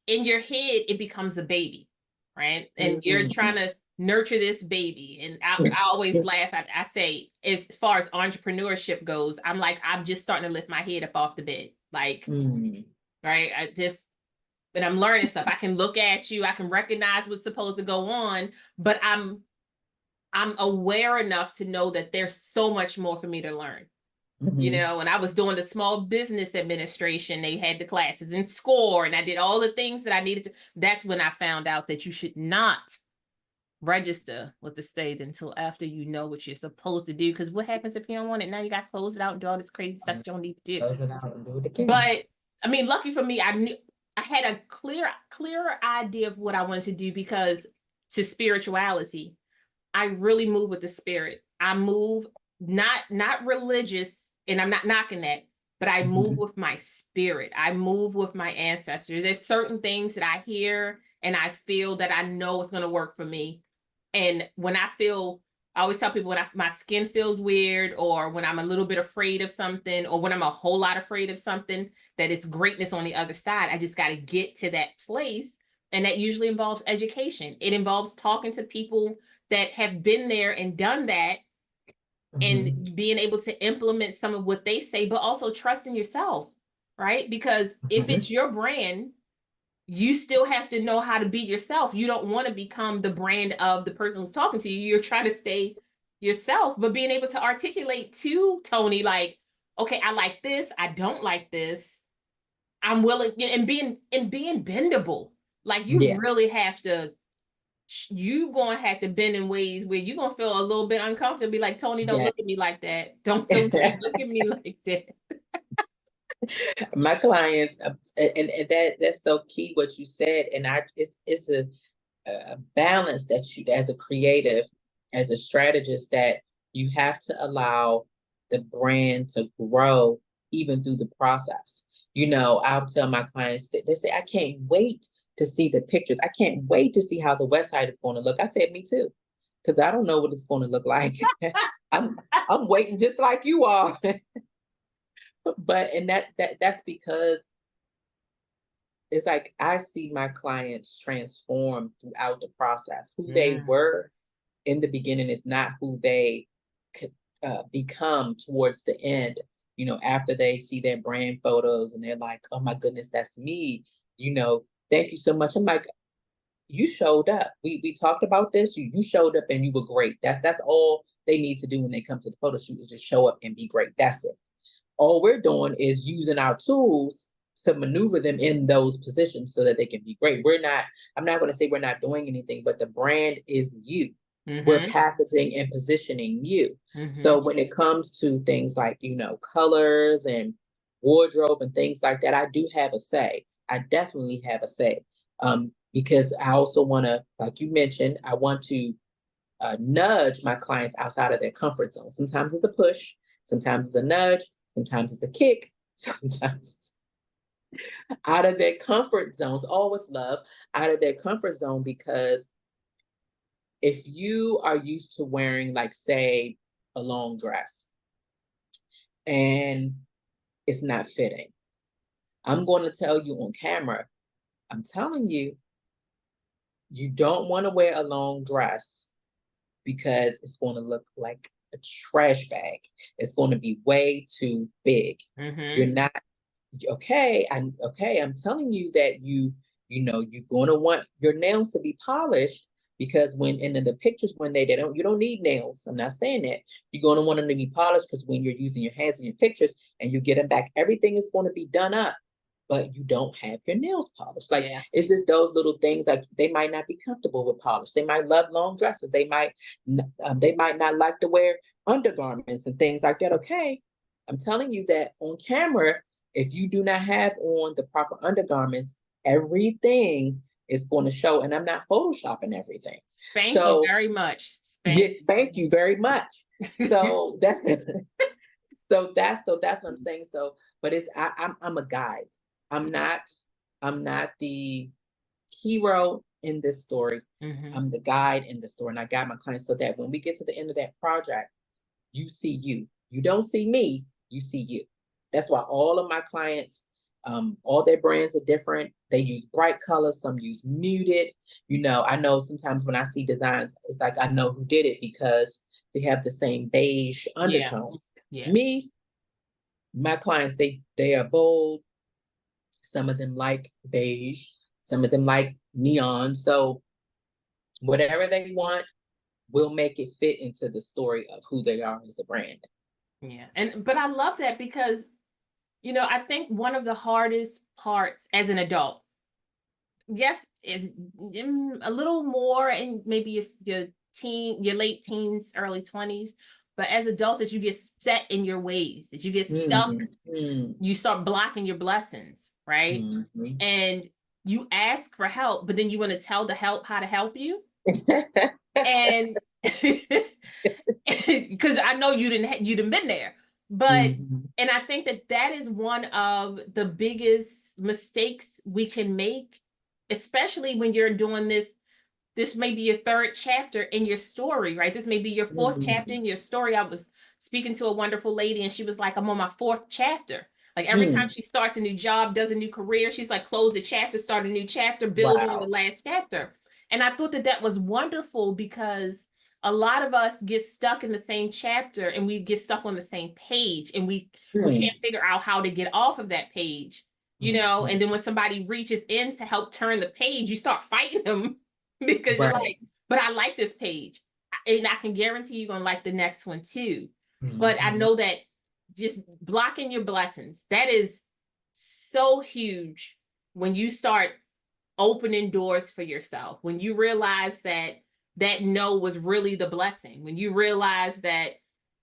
S2: in your head, it becomes a baby, right? And you're trying to nurture this baby. And I always laugh. I say, as far as entrepreneurship goes, I'm just starting to lift my head up off the bed. Like, right? But I'm learning stuff. I can look at you. I can recognize what's supposed to go on, but I'm I'm aware enough to know that there's so much more for me to learn. You
S1: Mhm.
S2: know, when I was doing the small business administration, they had the classes in SCORE, and I did all the things that I needed to. That's when I found out that you should not register with the state until after you know what you're supposed to do. Because what happens if you don't want it? Now you got to close it out and do all this crazy stuff you don't need to do.
S1: Close it out and do it again.
S2: But I mean, lucky for me, I knew I had a clearer idea of what I wanted to do, because to spirituality, I really move with the spirit. I move not religious, and I'm not knocking that, but I move with my spirit. I move with my ancestors. There's certain things that I hear and I feel that I know it's going to work for me. And when I always tell people, when my skin feels weird, or when I'm a little bit afraid of something, or when I'm a whole lot afraid of something, that it's greatness on the other side. I just got to get to that place. And that usually involves education. It involves talking to people that have been there and done that, and being able to implement some of what they say, but also trusting yourself, right? Because if it's your brand, you still have to know how to be yourself. You don't want to become the brand of the person who's talking to you. You're trying to stay yourself, but being able to articulate to Toni, like, okay, I like this, I don't like this. I'm willing, and being bendable. Like, you really have to, you gonna have to bend in ways where you're gonna feel a little bit uncomfortable. Be like, Toni, don't look at me like that. Don't look at me like that.
S1: My clients, and that's so key what you said, and it's a balance that you, as a creative, as a strategist, that you have to allow the brand to grow even through the process. You know, I'll tell my clients that they say, I can't wait to see the pictures. I can't wait to see how the website is going to look. I said, me too, because I don't know what it's going to look like. I'm waiting just like you are. But and that's because it's like I see my clients transform throughout the process. Who they were in the beginning is not who they could become towards the end. You know, after they see their brand photos and they're like, "Oh my goodness, that's me." You know, thank you so much. I'm like, you showed up. We talked about this. You showed up and you were great. That's all they need to do when they come to the photo shoot, is just show up and be great. That's it. All we're doing is using our tools to maneuver them in those positions so that they can be great. I'm not going to say we're not doing anything, but the brand is you. We're packaging and positioning you. So when it comes to things like, you know, colors and wardrobe and things like that, I do have a say. I definitely have a say. Because I also want to, like you mentioned, I want to nudge my clients outside of their comfort zone. Sometimes it's a push, sometimes it's a nudge, sometimes it's a kick, sometimes out of their comfort zones, all with love, out of their comfort zone. Because if you are used to wearing, like, say, a long dress and it's not fitting, I'm going to tell you on camera, I'm telling you, you don't want to wear a long dress because it's going to look like a trash bag. It's going to be way too big. You're not okay. I'm telling you that you know, you're going to want your nails to be polished, because when in the pictures, when you don't need nails. I'm not saying that. You're going to want them to be polished, because when you're using your hands in your pictures and you get them back, everything is going to be done up, but you don't have your nails polished. Like, it's just those little things. Like, they might not be comfortable with polish. They might love long dresses. They might not like to wear undergarments and things like that. Okay, I'm telling you that on camera, if you do not have on the proper undergarments, everything is going to show. And I'm not photoshopping everything.
S2: Thank you very much.
S1: Yes, thank you very much. So that's that's what I'm saying. So, but I'm a guide. I'm not the hero in this story. I'm the guide in the story, and I guide my clients so that when we get to the end of that project, you see you. You don't see me, you see you. That's why all of my clients, all their brands are different. They use bright colors, some use muted. You know, I know sometimes when I see designs, it's like I know who did it because they have the same beige undertone. Me, my clients, they are bold. Some of them like beige, some of them like neon. So whatever they want, will make it fit into the story of who they are as a brand.
S2: Yeah. But I love that because, I think one of the hardest parts as an adult, yes, is a little more in maybe your late teens, early 20s. But as adults, as you get set in your ways, as you get stuck, you start blocking your blessings, right? And you ask for help, but then you want to tell the help how to help you. And because I know you'd been there, but and I think that is one of the biggest mistakes we can make, especially when you're doing this. This may be your third chapter in your story, right? This may be your fourth chapter in your story. I was speaking to a wonderful lady and she was like, I'm on my fourth chapter. Like every time she starts a new job, does a new career, she's like, close the chapter, start a new chapter, build on the last chapter. And I thought that was wonderful because a lot of us get stuck in the same chapter and we get stuck on the same page and we can't figure out how to get off of that page, and then when somebody reaches in to help turn the page, you start fighting them because you're like, but I like this page and I can guarantee you're going to like the next one too. But I know that just blocking your blessings, that is so huge when you start opening doors for yourself, when you realize that no was really the blessing, when you realize that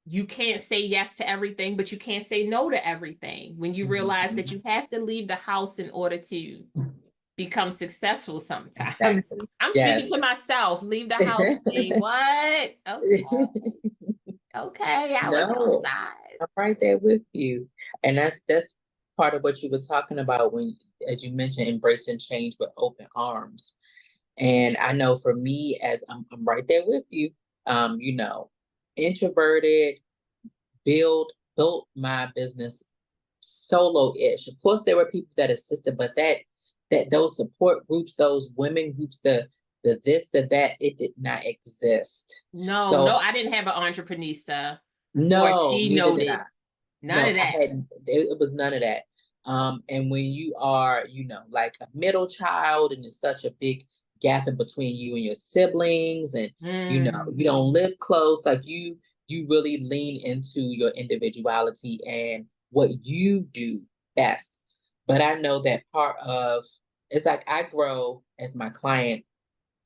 S2: you can't say yes to everything, but you can't say no to everything, when you realize that you have to leave the house in order to become successful sometimes. Exactly. I'm speaking to myself. Leave the house. Say what? Okay. I was outside.
S1: I'm right there with you. And that's part of what you were talking about when, as you mentioned, embracing change with open arms. And I know for me, as I'm right there with you, introverted, built my business solo-ish. Of course, there were people that assisted, but that those support groups, those women groups, the this, the that, it did not exist.
S2: No, I didn't have an entrepreneurista.
S1: No,
S2: she noted. None of that.
S1: It was none of that. And when you are, like a middle child, and there's such a big gap in between you and your siblings, and you don't live close, like you really lean into your individuality and what you do best. But I know that part of it's like I grow as my client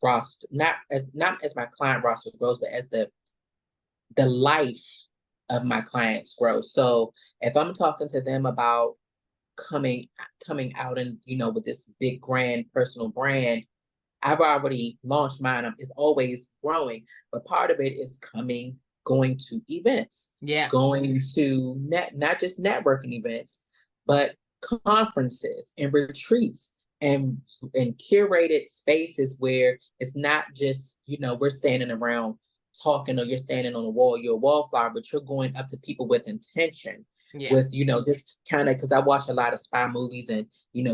S1: roster, not as my client roster grows, but as the life of my clients grows. So if I'm talking to them about coming out and with this big grand personal brand, I've already launched mine. It's always growing, but part of it is going to events, going to not just networking events, but conferences and retreats and curated spaces where it's not just, we're standing around talking, or you're standing on a wall, you're a wallflower, but you're going up to people with intention. With, this kind of, because I watch a lot of spy movies, and,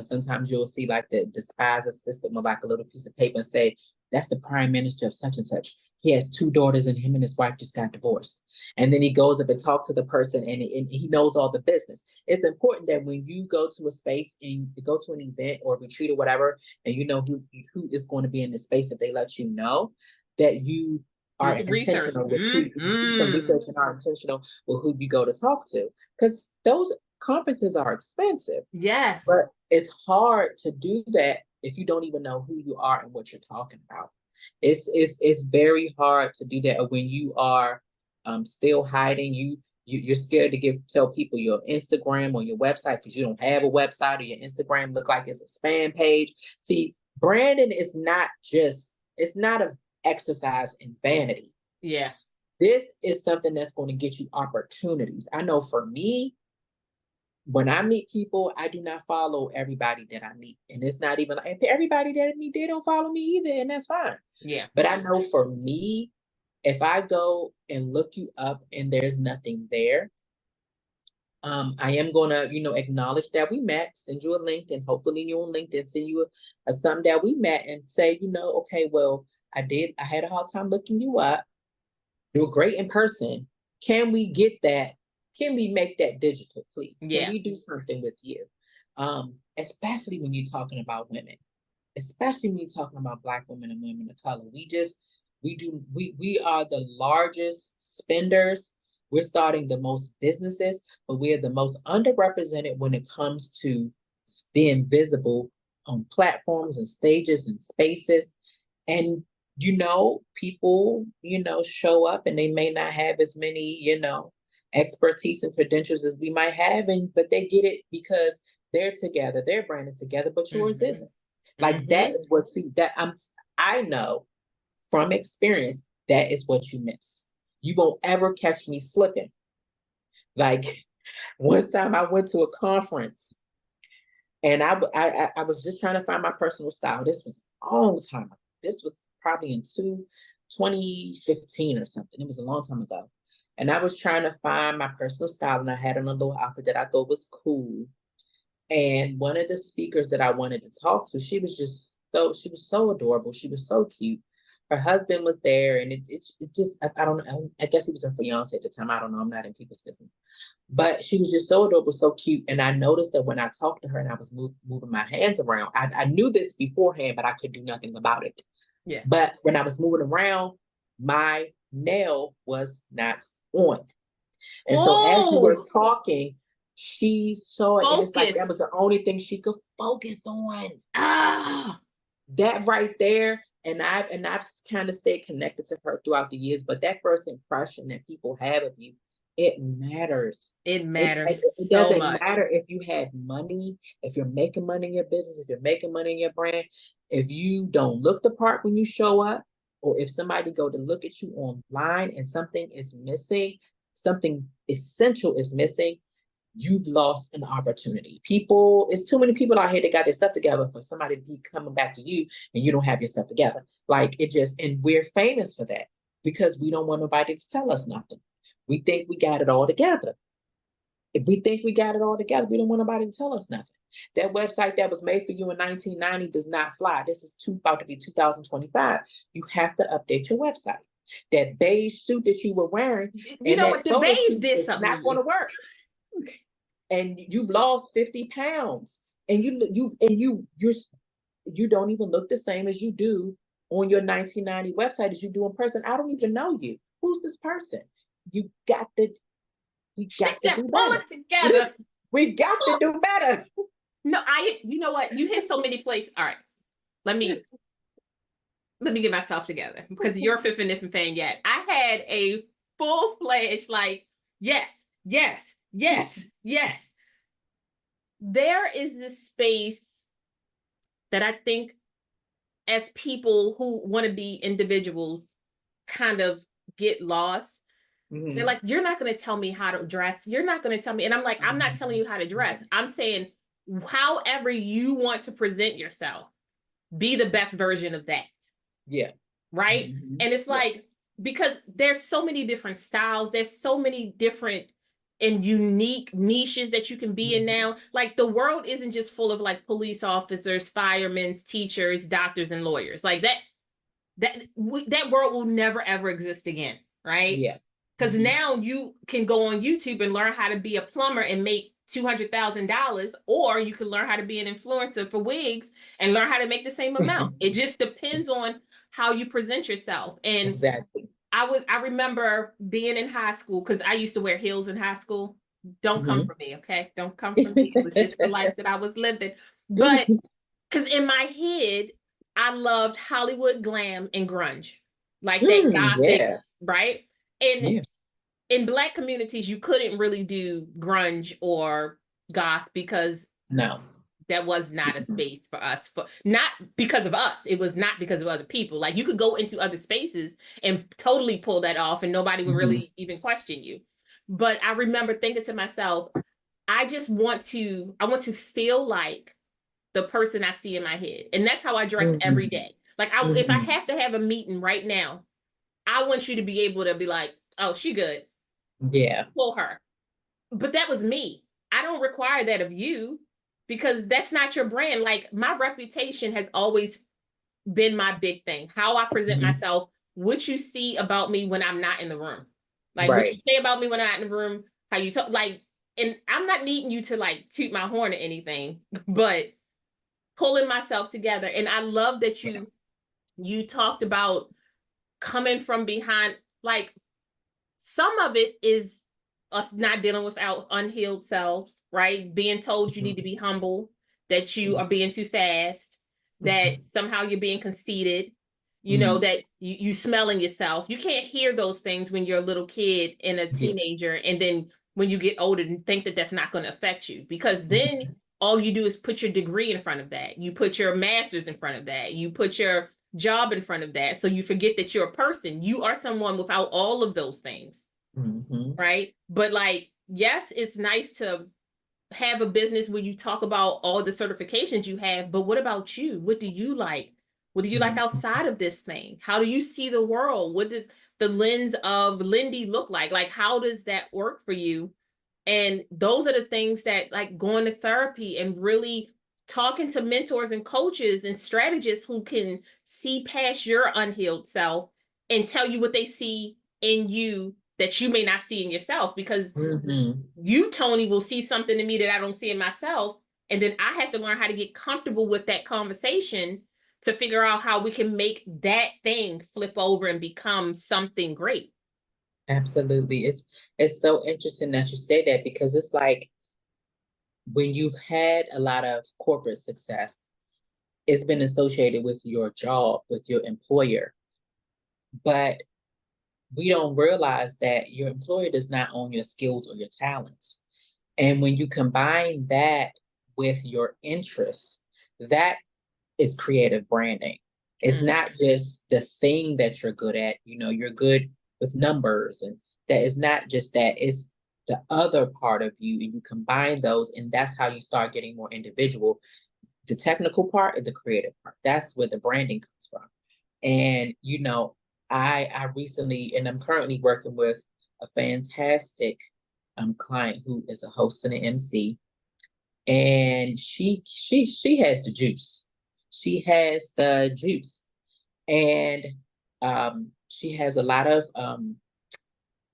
S1: sometimes you'll see like the spy's assistant with like a little piece of paper and say, that's the prime minister of such and such. He has 2 daughters, and him and his wife just got divorced. And then he goes up and talks to the person, and he knows all the business. It's important that when you go to a space and you go to an event or retreat or whatever, and you know who is going to be in the space, that they let you know, that you are intentional with who research and are intentional with who you go to talk to. Because those conferences are expensive.
S2: Yes.
S1: But it's hard to do that if you don't even know who you are and what you're talking about. It's very hard to do that when you are still hiding. You're scared to tell people your Instagram or your website because you don't have a website, or your Instagram look like it's a spam page. See, branding is it's not an exercise in vanity.
S2: Yeah.
S1: This is something that's going to get you opportunities. I know for me, when I meet people, I do not follow everybody that I meet. And it's not even like everybody that I meet, they don't follow me either, and that's fine.
S2: Yeah.
S1: But I know for me, if I go and look you up and there's nothing there, I am gonna, acknowledge that we met, send you a link, and hopefully you on LinkedIn, send you a something that we met, and say, okay, well, I had a hard time looking you up. You're great in person. Can we get that? Can we make that digital, please?
S2: Yeah.
S1: Can we do something with you? Especially when you're talking about women, especially when you're talking about Black women and women of color. We are the largest spenders. We're starting the most businesses, but we are the most underrepresented when it comes to being visible on platforms and stages and spaces. And people, show up and they may not have as many, expertise and credentials as we might have, but they get it because they're together, they're branded together, but yours isn't. Like that is what I know from experience, that is what you miss. You won't ever catch me slipping. Like one time I went to a conference and I was just trying to find my personal style. This was a long time ago. This was probably in 2015 or something. It was a long time ago. And I was trying to find my personal style, and I had on a little outfit that I thought was cool. And one of the speakers that I wanted to talk to, she was so adorable. She was so cute. Her husband was there, and it just, I don't know. I guess he was her fiance at the time. I don't know. I'm not in people's business. But she was just so adorable, so cute. And I noticed that when I talked to her and I was moving my hands around, I knew this beforehand, but I could do nothing about it.
S2: Yeah.
S1: But when I was moving around, my nail was not on. And so as we were talking, she saw it, and it's like that was the only thing she could focus on. That right there. And I've kind of stayed connected to her throughout the years. But that first impression that people have of you, it matters.
S2: It matters.
S1: It doesn't matter if you have money, if you're making money in your business, if you're making money in your brand. If you don't look the part when you show up, or if somebody go to look at you online and something is missing, something essential is missing, you've lost an opportunity. It's too many people out here that got their stuff together for somebody to be coming back to you and you don't have your stuff together. And we're famous for that because we don't want nobody to tell us nothing. We think we got it all together. If we think we got it all together, we don't want nobody to tell us nothing. That website that was made for you in 1990 does not fly. This is about to be 2025. You have to update your website. That beige suit that you were wearing,
S2: you know what, the beige did something.
S1: Not going to work. And you've lost 50 pounds, and you don't even look the same as you do on your 1990 website as you do in person. I don't even know you. Who's this person? We got to do better.
S2: Together.
S1: We got to do better.
S2: No, you know what? You hit so many places. All right. Let me get myself together, because you're fifth and different fan yet. I had a full-fledged, yes. There is this space that I think, as people who want to be individuals, kind of get lost. Mm-hmm. They're like, you're not going to tell me how to dress. You're not going to tell me. And I'm like, I'm not telling you how to dress. I'm saying, however you want to present yourself, be the best version of that.
S1: Yeah.
S2: Right. Mm-hmm. And it's like, because there's so many different styles. There's so many different and unique niches that you can be in now. Like, the world isn't just full of police officers, firemen, teachers, doctors, and lawyers. Like that world will never, ever exist again. Right.
S1: Yeah.
S2: Because now you can go on YouTube and learn how to be a plumber and make $200,000, or you can learn how to be an influencer for wigs and learn how to make the same amount. It just depends on how you present yourself. And
S1: exactly.
S2: I remember being in high school, because I used to wear heels in high school. Don't come for me, okay? Don't come for me. It was just the life that I was living. But because in my head, I loved Hollywood glam and grunge, like that gothic, right? And in Black communities, you couldn't really do grunge or goth because that was not a space for us. Not because of us. It was not because of other people. Like, you could go into other spaces and totally pull that off and nobody would really even question you. But I remember thinking to myself, I want to feel like the person I see in my head. And that's how I dress every day. Like, if I have to have a meeting right now, I want you to be able to be like, oh, she good.
S1: Yeah.
S2: Pull her. But that was me. I don't require that of you, because that's not your brand. Like, my reputation has always been my big thing. How I present myself, what you see about me when I'm not in the room. Like, what you say about me when I'm not in the room, how you talk, and I'm not needing you to toot my horn or anything, but pulling myself together. And I love that you talked about coming from behind, like some of it is us not dealing with our unhealed selves, right? Being told you need to be humble, that you are being too fast, that somehow you're being conceited, that you smelling yourself. You can't hear those things when you're a little kid and a teenager, and then when you get older and think that that's not going to affect you, because then all you do is put your degree in front of that. You put your master's in front of that. You put your job in front of that. So you forget that you're a person. You are someone without all of those things. Right. But like, yes, it's nice to have a business where you talk about all the certifications you have, but what about you? What do you like? What do you like outside of this thing? How do you see the world? What does the lens of Lindy look like? Like, how does that work for you? And those are the things that, like, going to therapy and really talking to mentors and coaches and strategists who can see past your unhealed self and tell you what they see in you that you may not see in yourself, because you, Toni, will see something in me that I don't see in myself. And then I have to learn how to get comfortable with that conversation to figure out how we can make that thing flip over and become something great.
S1: Absolutely. It's so interesting that you say that, because it's like when you've had a lot of corporate success, it's been associated with your job, with your employer. But we don't realize that your employer does not own your skills or your talents. And when you combine that with your interests, that is creative branding. It's not just the thing that you're good at. You're good with numbers, and that is not just that. It's the other part of you, and you combine those, and that's how you start getting more individual. The technical part and the creative part, that's where the branding comes from. And I recently, and I'm currently working with a fantastic client who is a host and an MC, and she has the juice. She has the juice, and she has a lot of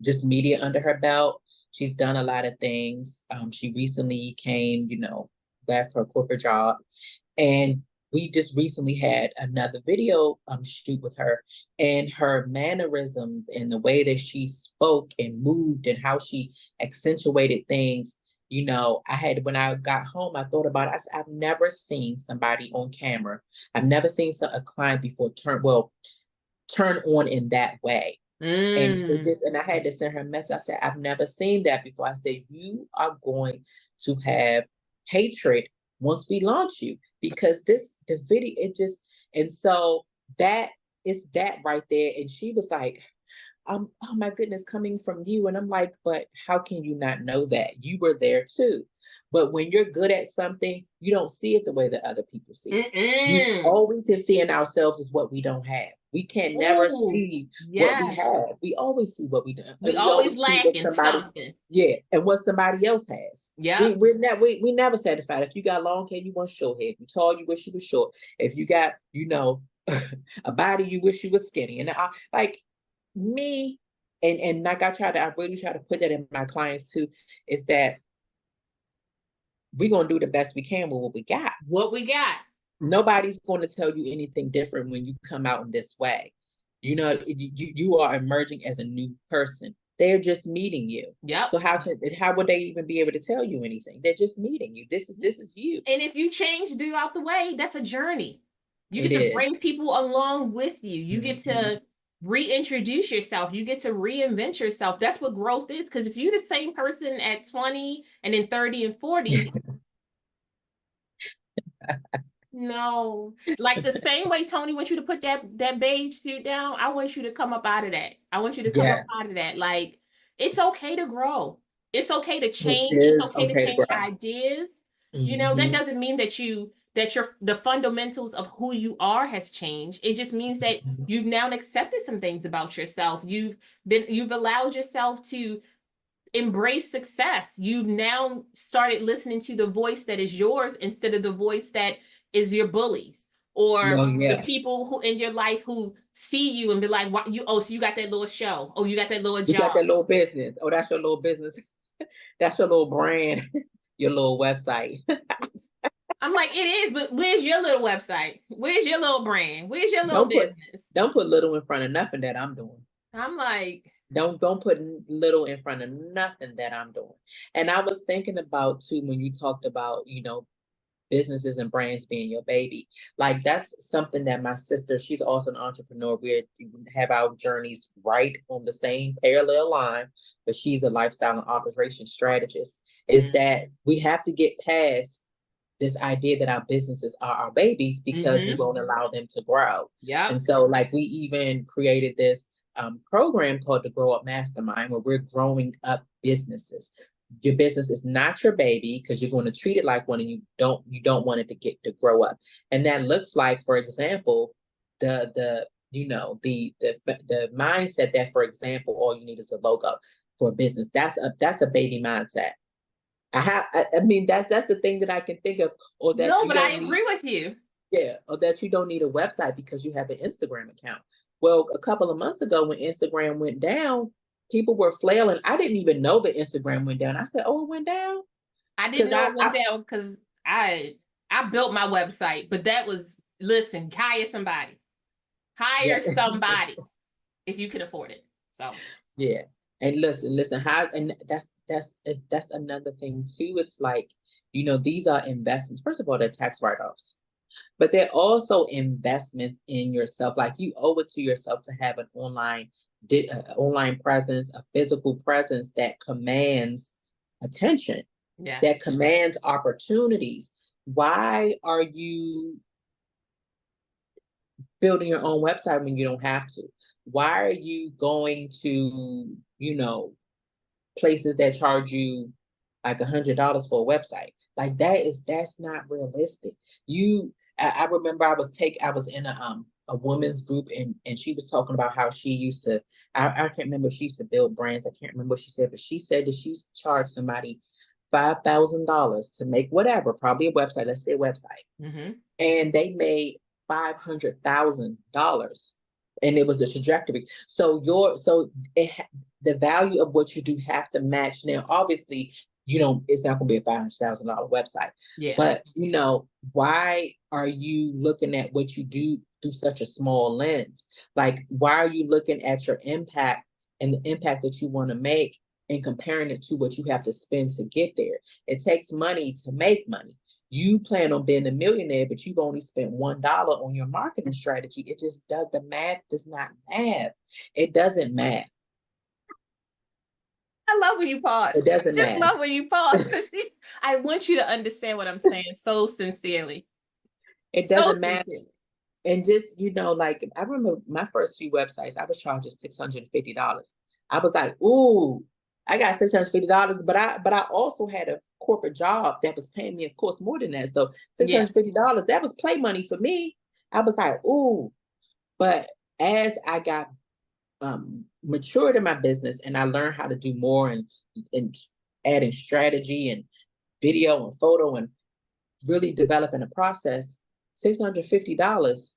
S1: just media under her belt. She's done a lot of things. She recently came, left her corporate job, and we just recently had another video shoot with her, and her mannerisms and the way that she spoke and moved and how she accentuated things. When I got home, I thought about it. I said, I've never seen somebody on camera. I've never seen a client before turn on in that way. And I had to send her a message. I said, I've never seen that before. I said, you are going to have hatred once we launch you, because the video, and so that is that right there. And she was like, oh my goodness, coming from you. And I'm like, but how can you not know that? You were there too. But when you're good at something, you don't see it the way that other people see it. All we can see in ourselves is what we don't have. We can never see what we have. We always see what we don't.
S2: We always lack in something.
S1: Yeah, and what somebody else has.
S2: Yeah,
S1: we never satisfied. If you got long hair, you want short hair. If you tall, you wish you was short. If you got a body, you wish you was skinny. And me, and like I really try to put that in my clients too, is that we're gonna do the best we can with what we got. Nobody's going to tell you anything different when you come out in this way. You are emerging as a new person. They're just meeting you.
S2: Yep.
S1: So how would they even be able to tell you anything? They're just meeting you. This is you.
S2: And if you change throughout the way, that's a journey. You get to bring people along with you. You get to reintroduce yourself. You get to reinvent yourself. That's what growth is. Because if you're the same person at 20 and then 30 and 40, no, like the same way Toni wants you to put that beige suit down, I want you to come up out of that. I want you to come up out of that. Like, it's okay to grow. It's okay to change. It's okay to change ideas. That doesn't mean that the fundamentals of who you are has changed. It just means that you've now accepted some things about yourself. You've allowed yourself to embrace success. You've now started listening to the voice that is yours instead of the voice that is your bullies or the people who in your life who see you and be like, "What you? Oh, so you got that little show? Oh, you got that little job?
S1: You got that little business? Oh, that's your little business. That's your little brand, your little website."
S2: I'm like, it is, but where's your little website? Where's your little brand? Where's your little
S1: Don't put
S2: business?
S1: don't put little in front of nothing that I'm doing.
S2: I'm like,
S1: Don't put little in front of nothing that I'm doing. And I was thinking about too when you talked about, businesses and brands being your baby. Like that's something that my sister, she's also an entrepreneur. We have our journeys right on the same parallel line, but she's a lifestyle and operation strategist. Is that we have to get past this idea that our businesses are our babies because we won't allow them to grow.
S2: yeah.
S1: And so like we even created this program called the Grow Up Mastermind where we're growing up businesses. Your business is not your baby because you're going to treat it like one and you don't want it to get to grow up. And that looks like, for example, the mindset that, for example, all you need is a logo for a business. That's a baby mindset. I mean, that's the thing that I can think of, or that
S2: No,
S1: you
S2: but I
S1: don't need.
S2: agree with you.
S1: Yeah, or that you don't need a website because you have an Instagram account. Well, a couple of months ago when Instagram went down, people were flailing. I didn't even know that Instagram went down. I said, "Oh, it went down."
S2: I didn't know it went down because I built my website, but that was, listen, hire somebody. Hire somebody if you can afford it. So
S1: yeah. And listen, how and that's another thing too. It's like, these are investments. First of all, they're tax write-offs. But they're also investments in yourself. Like you owe it to yourself to have an online presence, a physical presence that commands attention, that commands opportunities. Why are you building your own website when you don't have to? Why are you going to, places that charge you like $100 for a website? Like that's not realistic. I remember I was in a women's group and she was talking about how she used to, I can't remember if she used to build brands. I can't remember what she said, but she said that she charged somebody $5,000 to make whatever, probably a website, let's say a website. And they made $500,000 and it was a trajectory. So the value of what you do have to match. Now, obviously, it's not going to be a $500,000 website.
S2: Yeah.
S1: But why are you looking at what you do through such a small lens? Like, why are you looking at your impact and the impact that you want to make and comparing it to what you have to spend to get there? It takes money to make money. You plan on being a millionaire, but you've only spent $1 on your marketing strategy. It just does, the math does not math. It doesn't math.
S2: I love when you pause.
S1: It doesn't
S2: Just
S1: matter.
S2: love when you pause because I want you to understand what I'm saying so sincerely.
S1: It doesn't matter. And just, like I remember my first few websites, I was charging $650. I was like, ooh, I got $650, but I also had a corporate job that was paying me, of course, more than that. So $650, that was play money for me. I was like, ooh. But as I got matured in my business and I learned how to do more and adding strategy and video and photo and really developing a process, $650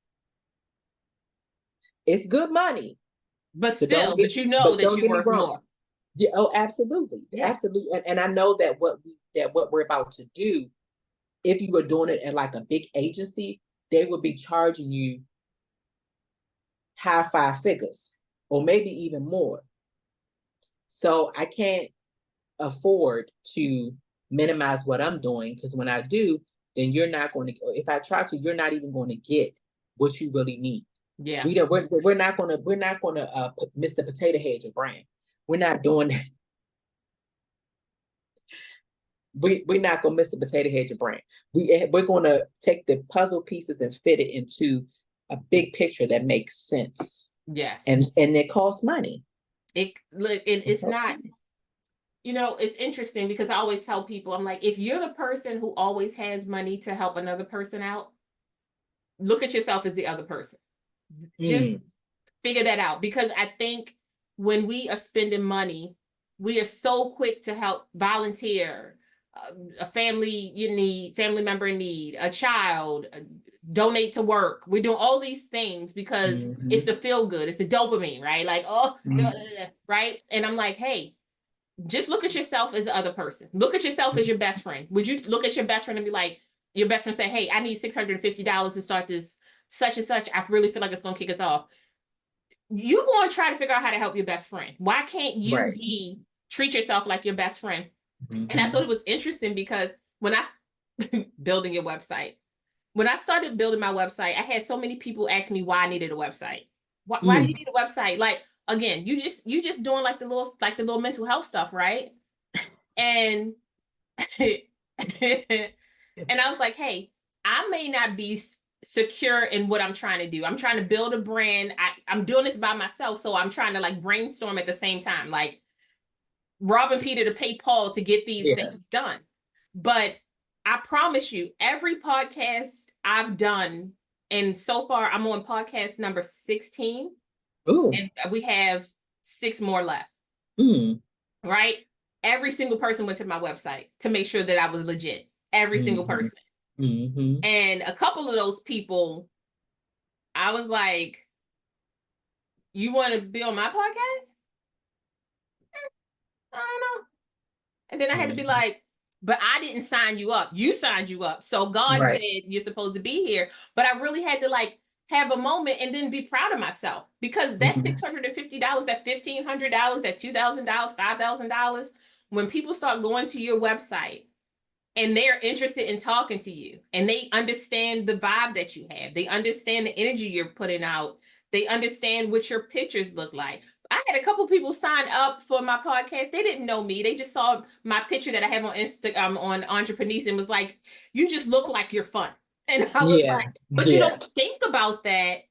S1: it's good money.
S2: But still, but you know that you're worth more.
S1: Yeah, oh, absolutely. Yeah. Absolutely. And I know that what we're about to do, if you were doing it at like a big agency, they would be charging you high five figures or maybe even more. So I can't afford to minimize what I'm doing because when I do, then you're not going to, if I try to, you're not even going to get what you really need.
S2: Yeah.
S1: We're not gonna miss the potato head your brand. We're not doing that. We're not gonna miss the potato head your brand. We're gonna take the puzzle pieces and fit it into a big picture that makes sense.
S2: Yes.
S1: And it costs money.
S2: It's not, it's interesting because I always tell people, I'm like, if you're the person who always has money to help another person out, look at yourself as the other person. Just figure that out, because I think when we are spending money, we are so quick to help volunteer, a family member in need, a child, donate to work. We're doing all these things because it's the feel good, it's the dopamine, right? Like, right? And I'm like, hey, just look at yourself as the other person. Look at yourself as your best friend. Would you look at your best friend and be like, your best friend say, hey, I need $650 to start this such and such. I really feel like it's going to kick us off. You're going to try to figure out how to help your best friend. Why can't you treat yourself like your best friend? And I thought it was interesting because when building your website, when I started building my website, I had so many people ask me why I needed a website. Why do you need a website? Like, again, you just doing like the little mental health stuff, right? And and I was like, hey, I may not be secure in what I'm trying to do. I'm trying to build a brand. I'm doing this by myself, so I'm trying to like brainstorm at the same time, like robbing Peter to pay Paul to get these things done. But I promise you, every podcast I've done, and so far I'm on podcast number 16. Ooh. And we have 6 more left. Right? Every single person went to my website to make sure that I was legit. Every single person. And a couple of those people, I was like, you want to be on my podcast? I don't know. And then I had to be like, but I didn't sign you up. You signed you up. So God said you're supposed to be here. But I really had to like have a moment and then be proud of myself, because that $650, that $1,500, that $2,000, $5,000, when people start going to your website and they're interested in talking to you and they understand the vibe that you have, they understand the energy you're putting out, they understand what your pictures look like. I had a couple people sign up for my podcast. They didn't know me. They just saw my picture that I have on Instagram on Entrepreneurs and was like, you just look like you're fun. And I was like, but you don't think about that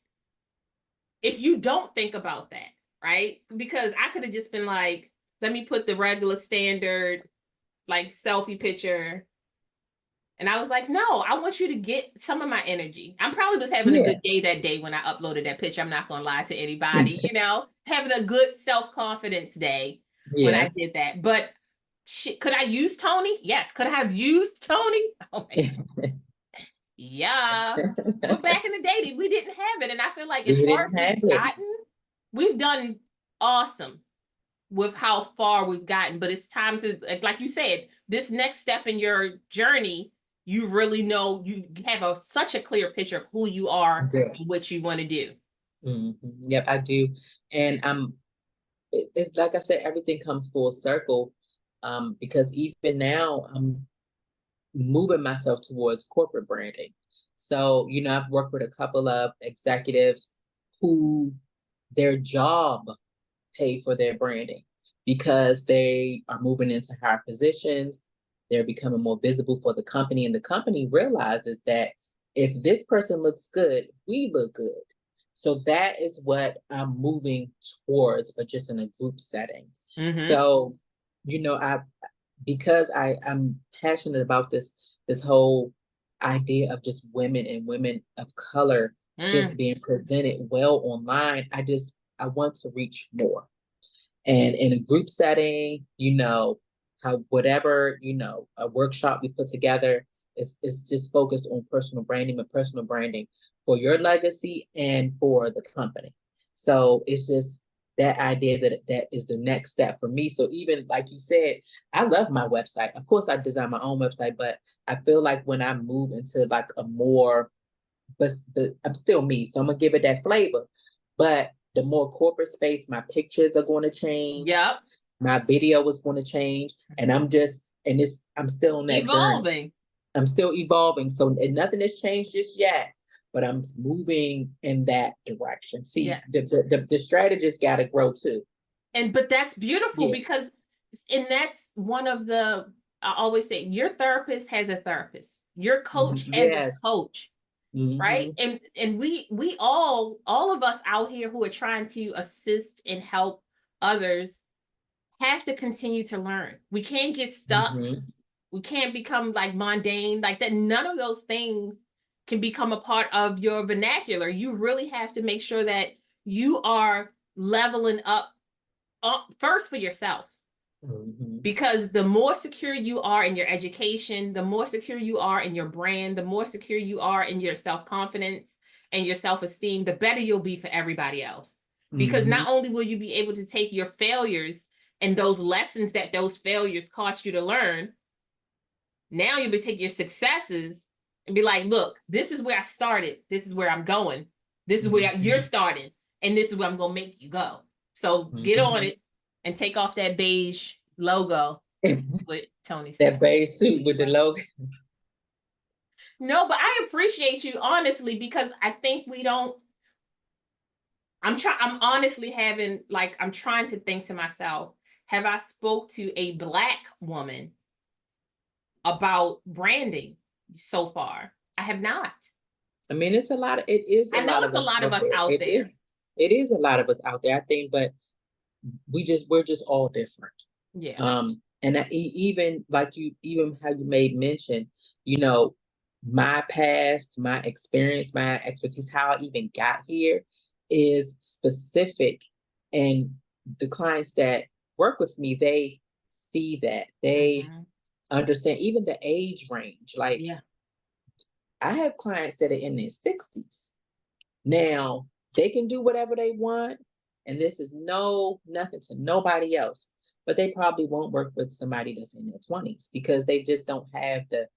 S2: if you don't think about that, right? Because I could have just been like, let me put the regular standard, like selfie picture. And I was like, no, I want you to get some of my energy. I'm probably just having a good day that day when I uploaded that picture. I'm not going to lie to anybody, having a good self-confidence day when I did that. But could I use Toni? Yes. Could I have used Toni? Oh my God. Yeah. But back in the day, we didn't have it. And I feel like as far as we've gotten, we've done awesome with how far we've gotten. But it's time to, like you said, this next step in your journey, you really know, you have such a clear picture of who you are and what you want to do.
S1: Yep, I do. And it's like I said, everything comes full circle, because even now I'm moving myself towards corporate branding. So, I've worked with a couple of executives who their job pay for their branding because they are moving into higher positions. They're becoming more visible for the company, and the company realizes that if this person looks good, we look good. So that is what I'm moving towards, but just in a group setting. So, because I'm passionate about this whole idea of just women and women of color just being presented well online, I want to reach more. And in a group setting, whatever, a workshop we put together is just focused on personal branding, but personal branding for your legacy and for the company. So it's just that idea that is the next step for me. So even like you said, I love my website. Of course, I design my own website, but I feel like when I move into like a more, but I'm still me, so I'm gonna give it that flavor. But the more corporate space, my pictures are going to change.
S2: Yep.
S1: My video is going to change, and I'm still on that journey. I'm still evolving. So nothing has changed just yet, but I'm moving in that direction. See, the strategist got to grow too.
S2: But that's beautiful because, and that's one of the, I always say, your therapist has a therapist. Your coach has a coach. Right. And we all of us out here who are trying to assist and help others have to continue to learn. We can't get stuck. We can't become like mundane, like that. None of those things can become a part of your vernacular. You really have to make sure that you are leveling up first for yourself. Because the more secure you are in your education, the more secure you are in your brand, the more secure you are in your self-confidence and your self-esteem, the better you'll be for everybody else. Because not only will you be able to take your failures and those lessons that those failures cost you to learn, now you'll be taking your successes and be like, look, this is where I started. This is where I'm going. This is where you're starting. And this is where I'm going to make you go. So get on it and take off that beige logo with Toni said.
S1: That beige suit with the logo.
S2: No, but I appreciate you, honestly, because I think we don't. I'm honestly having, like, I'm trying to think to myself, have I spoke to a Black woman about branding so far? I have not.
S1: I mean, it's a lot of, it is a
S2: I know
S1: lot
S2: it's
S1: of
S2: a lot of us out there.
S1: It is a lot of us out there, I think, but we're just all different.
S2: Yeah.
S1: And even like even how you made mention, you know, my past, my experience, my expertise, how I even got here is specific. And the clients that work with me, they see that, they understand even the age range. Like, I have clients that are in their 60s. Now, they can do whatever they want, and this is nothing to nobody else. But they probably won't work with somebody that's in their 20s because they just don't have the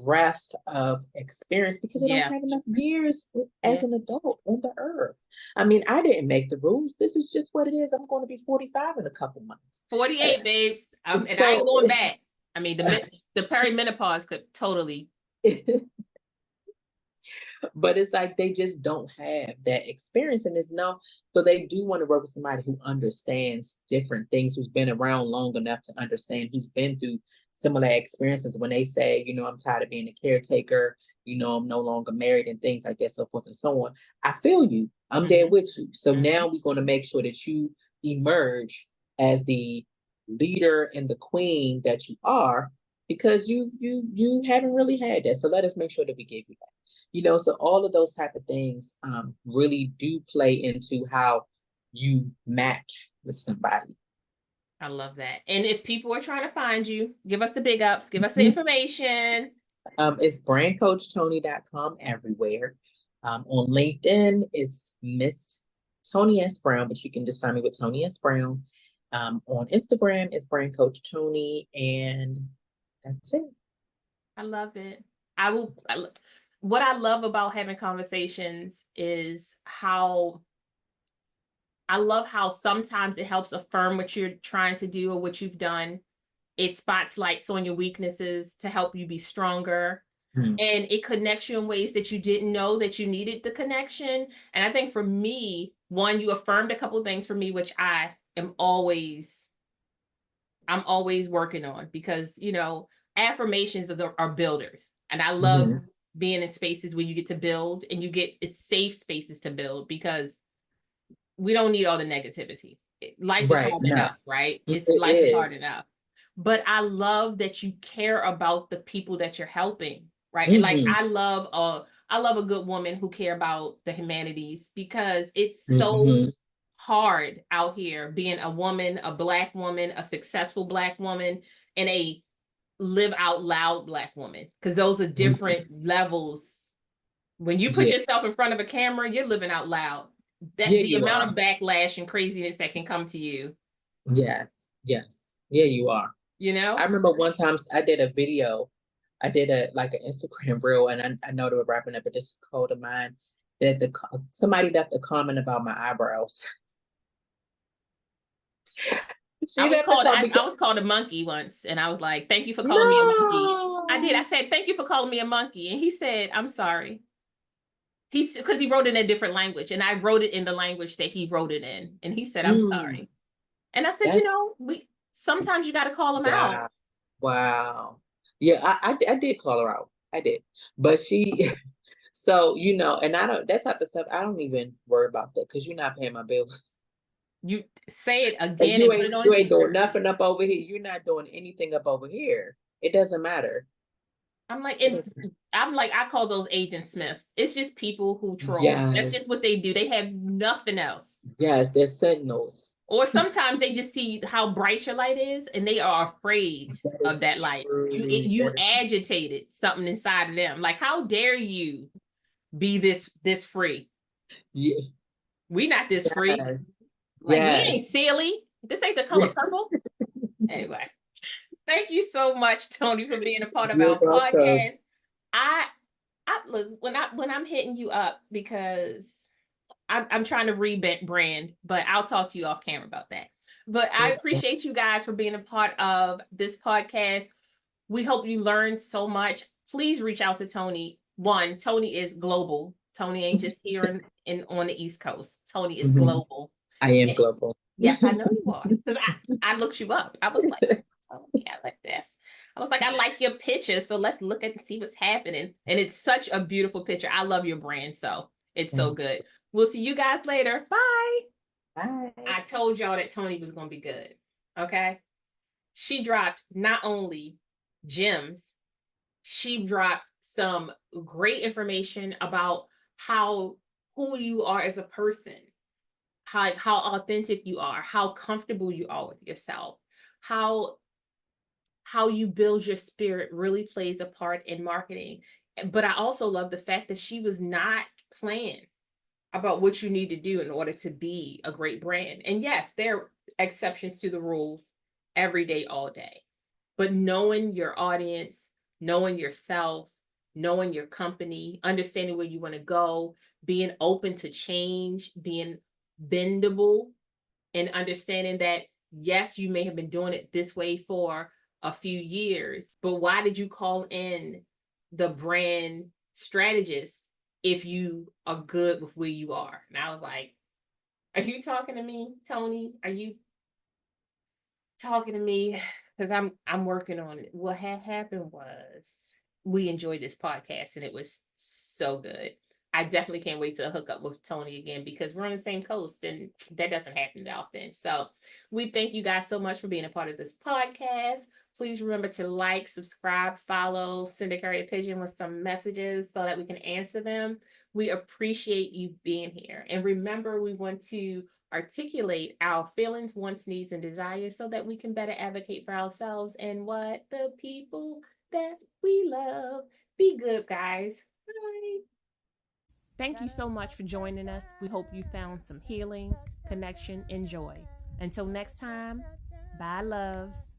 S1: breadth of experience, because they don't have enough years as an adult on the earth. I mean, I didn't make the rules. This is just what it is. I'm going to be 45 in a couple months.
S2: 48, babes. And I ain't going back. I mean, the perimenopause could totally.
S1: But it's like they just don't have that experience, and so they do want to work with somebody who understands different things, who's been around long enough to understand, who's been through similar experiences. When they say, you know, I'm tired of being a caretaker, you know, I'm no longer married and things like that, so forth and so on. I feel you. I'm there with you. So now we're going to make sure that you emerge as the leader and the queen that you are, because you haven't really had that. So let us make sure that we give you that. You know, so all of those type of things really do play into how you match with somebody.
S2: I love that. And if people are trying to find you, give us the big ups, give us the information.
S1: It's brandcoachtoni.com everywhere. On LinkedIn, it's Miss Toni S. Brown, but you can just find me with Toni S. Brown. On Instagram, it's Brand Coach Toni, and that's it.
S2: I love it. What I love about having conversations is how I love how sometimes it helps affirm what you're trying to do or what you've done. It spotlights on your weaknesses to help you be stronger. And it connects you in ways that you didn't know that you needed the connection. And I think for me, one, you affirmed a couple of things for me, which I'm always working on, because, you know, affirmations are builders. And I love being in spaces where you get to build, and you get safe spaces to build, because we don't need all the negativity. Life is hard enough, right? Life is hard enough. But I love that you care about the people that you're helping, right? And like, I love a good woman who care about the humanities, because it's so hard out here being a woman, a Black woman, a successful Black woman, and a live out loud Black woman, because those are different levels. When you put yourself in front of a camera, you're living out loud. The amount of backlash and craziness that can come to you.
S1: Yes. Yeah, you are.
S2: You know?
S1: I remember one time I did a video. I did an Instagram reel, and I know they were wrapping up, but this is cold of mine, that somebody left a comment about my eyebrows.
S2: I was called a monkey once, and I was like, thank you for calling me a monkey. I did. I said, thank you for calling me a monkey. And he said, I'm sorry. Because he wrote it in a different language, and I wrote it in the language that he wrote it in. And he said, I'm sorry. And I said, you know, sometimes you got to call them out.
S1: Wow. Yeah, I did call her out. I did. But so, you know, and that type of stuff, I don't even worry about that, because you're not paying my bills.
S2: You say it again.
S1: You ain't doing nothing up over here. You're not doing anything up over here. It doesn't matter.
S2: I'm like, I call those Agent Smiths. It's just people who troll. That's just what they do. They have nothing else.
S1: Yes, they're sentinels.
S2: Or sometimes they just see how bright your light is, and they are afraid of that light. You agitated something inside of them. Like, how dare you be this free?
S1: Yeah.
S2: We not this free. Like, we ain't silly. This ain't the color purple. Anyway, thank you so much, Toni, for being a part of our podcast. look, when I'm hitting you up because I'm trying to rebrand, but I'll talk to you off camera about that. But I appreciate you guys for being a part of this podcast. We hope you learned so much. Please reach out to Toni. One, Toni is global. Toni ain't just here in on the East Coast. Toni is global.
S1: I am global.
S2: Yes, I know you are. Because I looked you up. I was like, Toni, I like this. I was like, I like your picture. So let's look at and see what's happening. And it's such a beautiful picture. I love your brand. So it's so good. We'll see you guys later. Bye.
S1: Bye.
S2: I told y'all that Toni was going to be good. Okay. She dropped not only gems, she dropped some great information about who you are as a person, how authentic you are, how comfortable you are with yourself, how you build your spirit really plays a part in marketing. But I also love the fact that she was not playing about what you need to do in order to be a great brand. And yes, there are exceptions to the rules every day, all day. But knowing your audience, knowing yourself, knowing your company, understanding where you want to go, being open to change, being bendable, and understanding that, yes, you may have been doing it this way for a few years, but why did you call in the brand strategist if you are good with where you are? And I was like, are you talking to me, Toni? Are you talking to me? Because I'm working on it. What had happened was we enjoyed this podcast and it was so good. I definitely can't wait to hook up with Toni again because we're on the same coast and that doesn't happen that often. So we thank you guys so much for being a part of this podcast. Please remember to like, subscribe, follow, send a carrier pigeon with some messages so that we can answer them. We appreciate you being here. And remember, we want to articulate our feelings, wants, needs, and desires so that we can better advocate for ourselves and what the people that we love. Be good, guys. Bye. Thank you so much for joining us. We hope you found some healing, connection, and joy. Until next time, bye, loves.